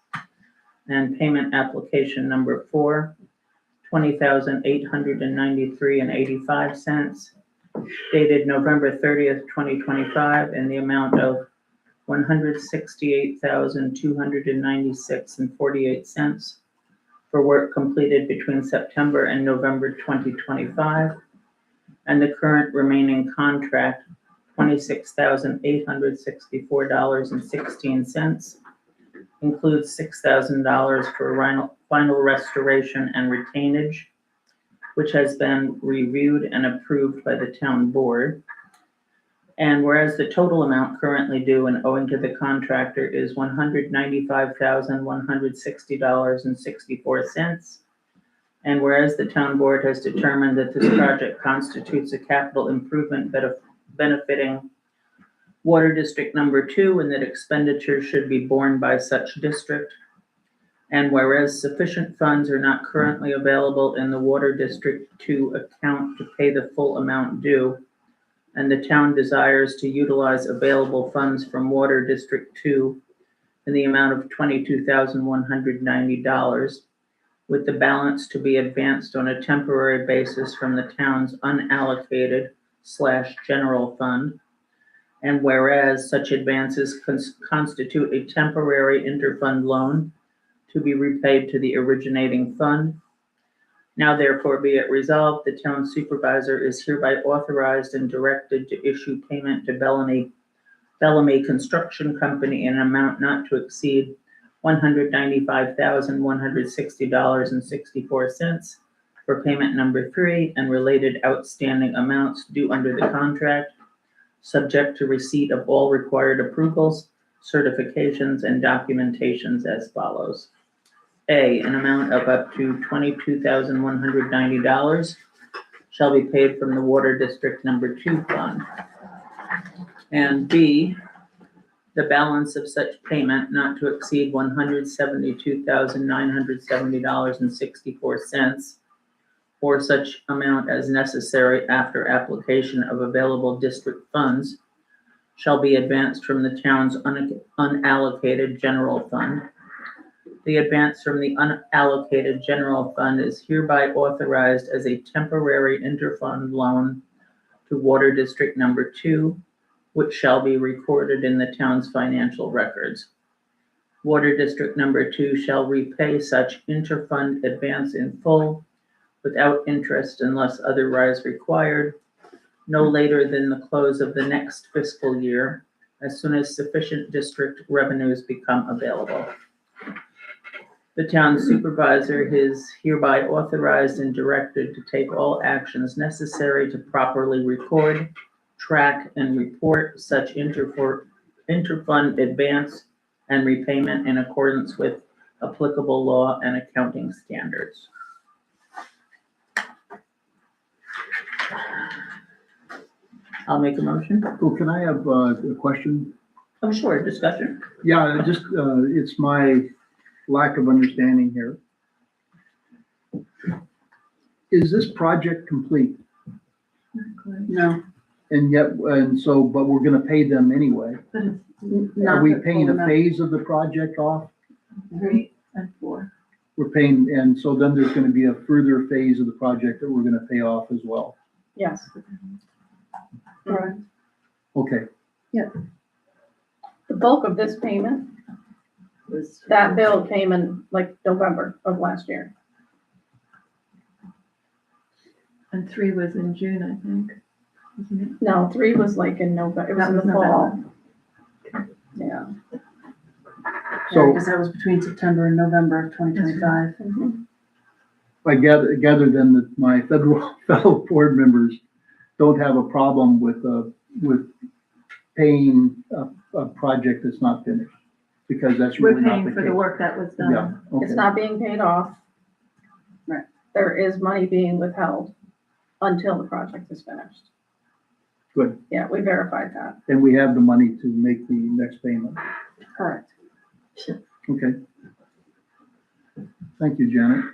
S10: and payment application number 4, $20,893.85, dated November 30th, 2025, in the amount of $168,296.48 for work completed between September and November 2025, and the current remaining contract, $26,864.16, includes $6,000 for final restoration and retainage, which has been reviewed and approved by the town board. And whereas the total amount currently due and owing to the contractor is $195,160.64, and whereas the town board has determined that this project constitutes a capital improvement benefiting Water District Number 2 and that expenditures should be borne by such district, and whereas sufficient funds are not currently available in the Water District 2 account to pay the full amount due, and the town desires to utilize available funds from Water District 2 in the amount of $22,190, with the balance to be advanced on a temporary basis from the town's unallocated/general fund. And whereas such advances constitute a temporary interfund loan to be repaid to the originating fund. Now therefore be it resolved, the town supervisor is hereby authorized and directed to issue payment to Bellamy Construction Company in an amount not to exceed $195,160.64 for payment number 3 and related outstanding amounts due under the contract, subject to receipt of all required approvals, certifications, and documentations as follows. A, an amount of up to $22,190 shall be paid from the Water District Number 2 fund. And B, the balance of such payment not to exceed $172,970.64, or such amount as necessary after application of available district funds, shall be advanced from the town's unallocated general fund. The advance from the unallocated general fund is hereby authorized as a temporary interfund loan to Water District Number 2, which shall be recorded in the town's financial records. Water District Number 2 shall repay such interfund advance in full without interest unless otherwise required, no later than the close of the next fiscal year, as soon as sufficient district revenues become available. The town supervisor is hereby authorized and directed to take all actions necessary to properly record, track, and report such interfund advance and repayment in accordance with applicable law and accounting standards. I'll make a motion.
S6: Oh, can I have a question?
S10: Oh, sure, discussion.
S6: Yeah, just, it's my lack of understanding here. Is this project complete?
S1: No,
S6: And yet, but we're gonna pay them anyway.
S8: But it's
S1: not
S6: Are we
S1: the
S6: paying
S1: full
S6: a
S1: amount.
S6: phase of the project off?
S8: 3 and 4.
S6: We're paying, and so then there's gonna be a further phase of the project that we're gonna pay off as well.
S11: Yes.
S8: Correct.
S6: Okay,
S11: The bulk of this payment, that bill came in like November of last year.
S8: And 3 was in June, I think, wasn't it?
S11: No, 3 was like in November, it was
S8: That
S11: in the
S8: was
S11: fall. Yeah.
S6: so
S1: Because that was between September and November of 2025.
S11: Mhm.
S6: I gather then that my fellow board members don't have a problem with paying a project that's not finished, because that's
S8: We're
S6: really not
S8: paying
S6: the
S8: for the
S6: case.
S8: work that was
S6: Yeah,
S8: done.
S11: It's
S6: okay,
S11: not being paid off.
S1: Right.
S11: There is money being withheld until the project is finished.
S6: good.
S11: Yeah, we verified that.
S6: And we have the money to make the next payment.
S1: Correct.
S6: Okay. Thank you, Janet.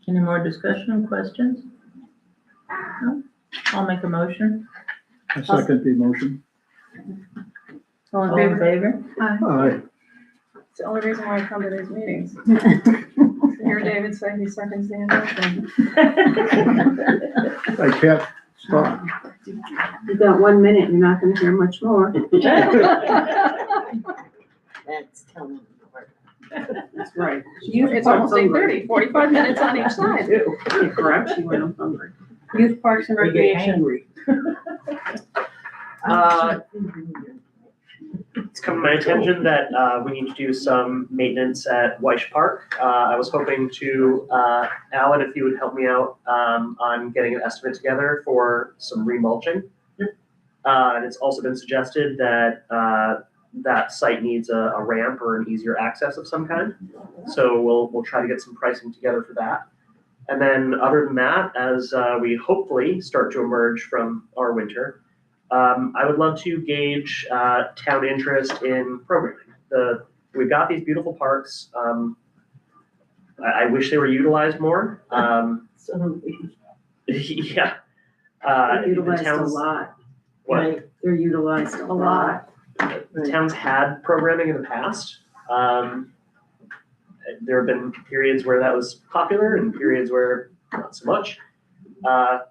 S10: Any more discussion, questions? No? I'll make a motion.
S6: I second the motion.
S1: All
S10: All
S1: in
S10: in
S1: favor?
S10: favor?
S11: It's the only reason why I come to these meetings. Hear David say he seconds the motion.
S6: I can't stop.
S2: You've got 1 minute, you're not gonna hear much more.
S4: That's telling the part.
S2: That's right.
S11: It's almost 8:30, 45 minutes on each side.
S2: You're correct, she went on hungry.
S1: Youth Parks and
S10: We get
S1: Recreation.
S10: angry.
S12: It's come to my attention that we need to do some maintenance at Weish Park. I was hoping to, Alan, if you would help me out on getting an estimate together for some remulching. And it's also been suggested that that site needs a ramp or an easier access of some kind. So we'll try to get some pricing together for that. And then other than that, as we hopefully start to emerge from our winter, I would love to gauge town interest in programming. We've got these beautiful parks. I wish they were utilized more. Yeah.
S2: They're
S12: The
S2: utilized a
S12: towns,
S2: lot.
S12: what?
S2: They're utilized a lot.
S12: The towns had programming in the past. There have been periods where that was popular and periods where not so much.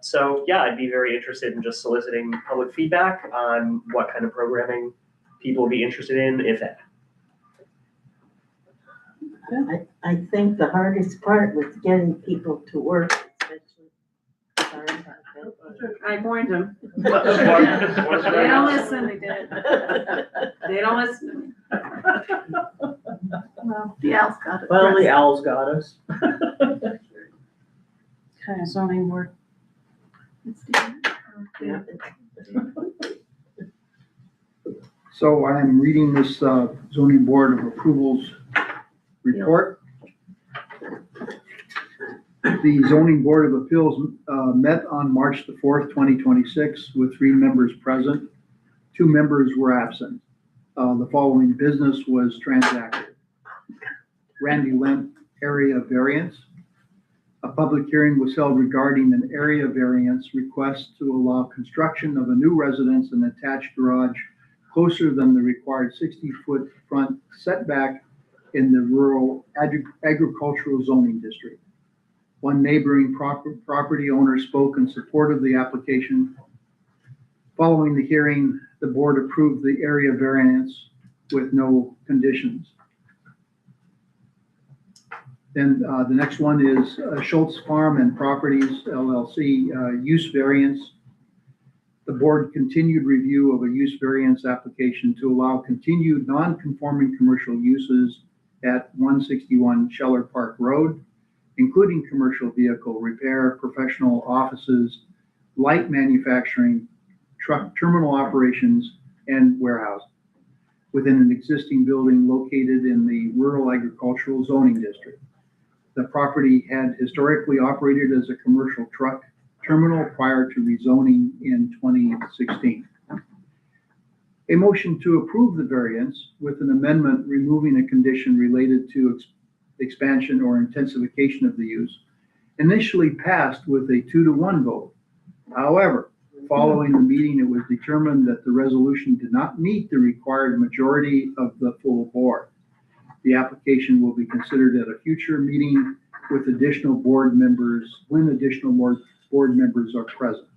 S12: So yeah, I'd be very interested in just soliciting public feedback on what kind of programming people would be interested in, if any.
S4: I think the hardest part was getting people to work, especially. Sorry about that.
S2: I warned them.
S12: They
S2: They don't listen, they did. They don't listen to me.
S8: Well, the owl's got it.
S10: Well, the owl's got us.
S1: Kind of zoning board.
S8: It's different.
S4: Yeah.
S6: So I am reading this zoning board of approvals report. The zoning board of appeals met on March the 4th, 2026, with 3 members present. 2 members were absent. The following business was transacted. Randy Lemp, area variance. A public hearing was held regarding an area variance request to allow construction of a new residence and attached garage closer than the required 60-foot front setback in the rural agricultural zoning district. One neighboring property owner spoke in support of the application. Following the hearing, the board approved the area variance with no conditions. Then the next one is Schultz Farm and Properties LLC use variance. The board continued review of a use variance application to allow continued non-conforming commercial uses at 161 Scheller Park Road, including commercial vehicle repair, professional offices, light manufacturing, truck terminal operations, and warehousing within an existing building located in the rural agricultural zoning district. The property had historically operated as a commercial truck terminal prior to rezoning in 2016. A motion to approve the variance with an amendment removing a condition related to expansion or intensification of the use initially passed with a 2-to-1 vote. However, following the meeting, it was determined that the resolution did not meet the required majority of the full board. The application will be considered at a future meeting with additional board members when additional board members are present.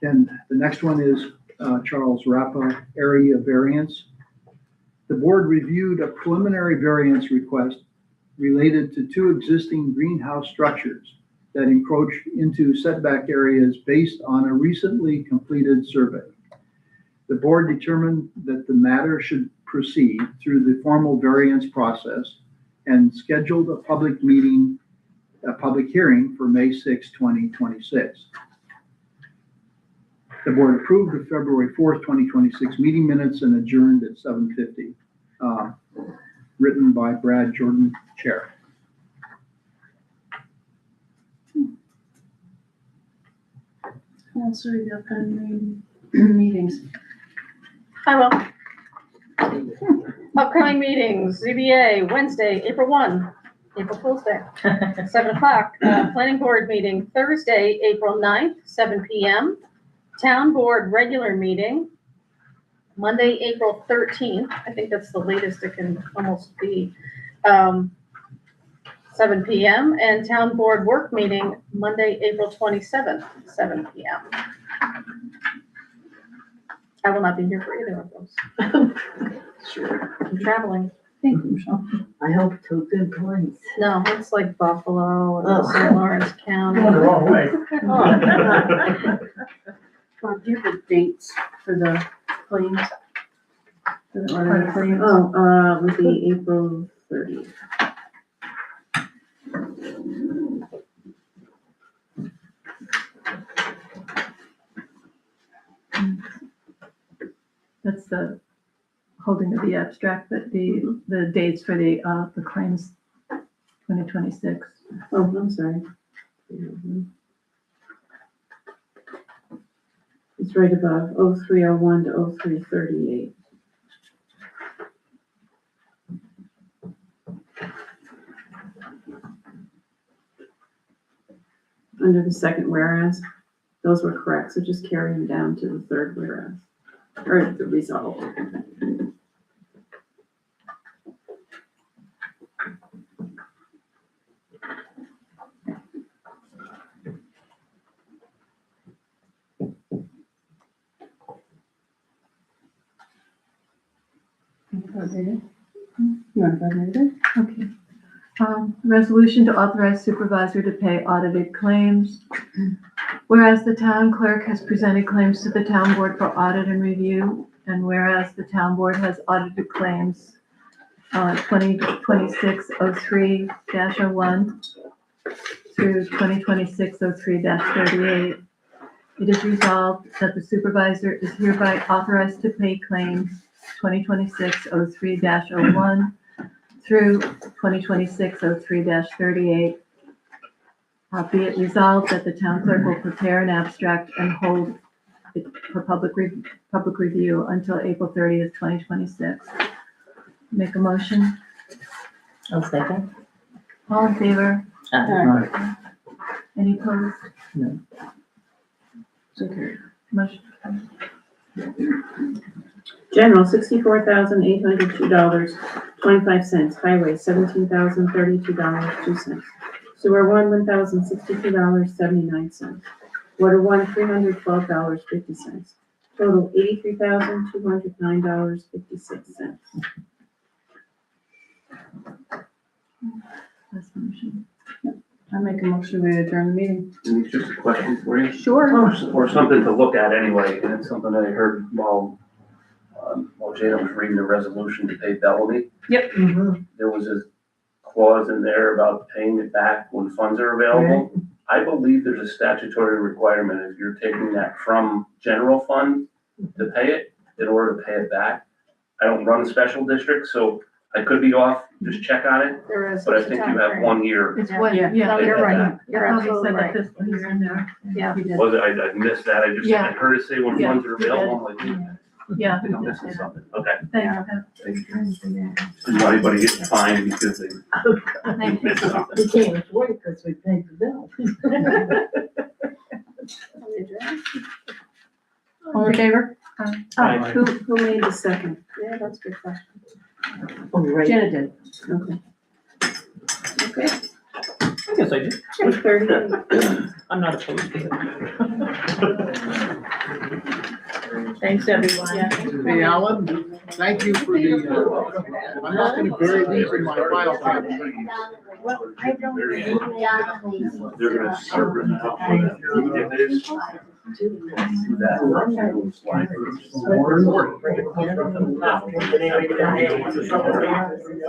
S6: Then the next one is Charles Rappa area variance. The board reviewed a preliminary variance request related to 2 existing greenhouse structures that encroach into setback areas based on a recently completed survey. The board determined that the matter should proceed through the formal variance process and scheduled a public hearing for May 6, 2026. The board approved the February 4th, 2026 meeting minutes and adjourned at 7:50. Written by Brad Jordan, Chair.
S1: Also, the upcoming meetings.
S11: I will. Upcoming meetings, ZBA, Wednesday, April 1, April Fool's Day, 7 o'clock. Planning board meeting, Thursday, April 9th, 7 p.m. Town board regular meeting, Monday, April 13th. I think that's the latest it can almost be, 7 p.m. And town board work meeting, Monday, April 27th, 7 p.m. I will not be here for either of those.
S4: Sure.
S11: I'm traveling.
S1: Thank you, Michelle.
S4: I hope to a good place.
S11: No, it's like Buffalo and
S4: Oh.
S11: St. Lawrence County.
S7: Going the wrong way.
S1: Bob, do you have the dates for the claims? For the order of claims?
S2: Would be April 30th.
S8: That's the holding of the abstract, but the dates for the claims, 2026.
S2: Oh, I'm sorry. It's right above 0301 to 0338. Under the second whereas, those were correct, so just carry them down to the third whereas, or the result.
S1: You want to read it?
S8: Okay. Resolution to authorize supervisor to pay audited claims. Whereas the town clerk has presented claims to the town board for audit and review, and whereas the town board has audited claims 2026-03-01 through 2026-03-38, it is resolved that the supervisor is hereby authorized to pay claims 2026-03-01 through 2026-03-38. Be it resolved that the town clerk will prepare an abstract and hold it for public review until April 30th, 2026. Make a motion.
S10: I'll second.
S8: All in favor?
S10: Aye.
S8: Any opposed?
S10: No.
S8: So carried. Motion.
S2: General, $64,802.25. Highway, $17,032.02. Sewer one, $1,062.79. Water one, $312.50. Total, $83,209.56.
S8: Last motion.
S1: I make a motion to adjourn the meeting.
S3: Just a question for you.
S8: Sure.
S3: Or something to look at anyway, and it's something that I heard while Jada was reading the resolution to pay Bellamy. There was a clause in there about paying it back when funds are available. I believe there's a statutory requirement if you're taking that from general fund to pay it, in order to pay it back. I don't run special districts, so I could be off, just check on it,
S11: There is.
S3: but I think you have 1 year.
S8: It's what,
S1: Yeah.
S11: No, you're right.
S8: I
S11: You're
S8: thought we
S11: absolutely
S8: said that
S11: right.
S8: this year in there.
S11: Yeah.
S8: We did.
S3: Was it, I missed that, I
S8: Yeah.
S3: heard it say when
S8: Yeah.
S3: funds are available, I'm like,
S8: Yeah.
S3: I think I'm missing something, okay.
S8: Thanks.
S3: Anybody getting fined because they
S8: Thank you.
S3: missed something.
S4: We can't afford it because we paid the bill.
S1: All in favor?
S8: Aye.
S2: Who made the second?
S11: Yeah, that's a good question.
S1: Janet did.
S2: Okay.
S10: I
S2: Okay,
S10: guess I did.
S2: 8:38.
S10: I'm not opposed to it. Thanks, everyone.
S6: Hey, Alan, thank you for the, I'm not gonna bury these in my file cabinet.
S4: Well, I don't really
S3: They're gonna serve it up for that. If it is that,
S7: Did anybody get any idea what the trouble is?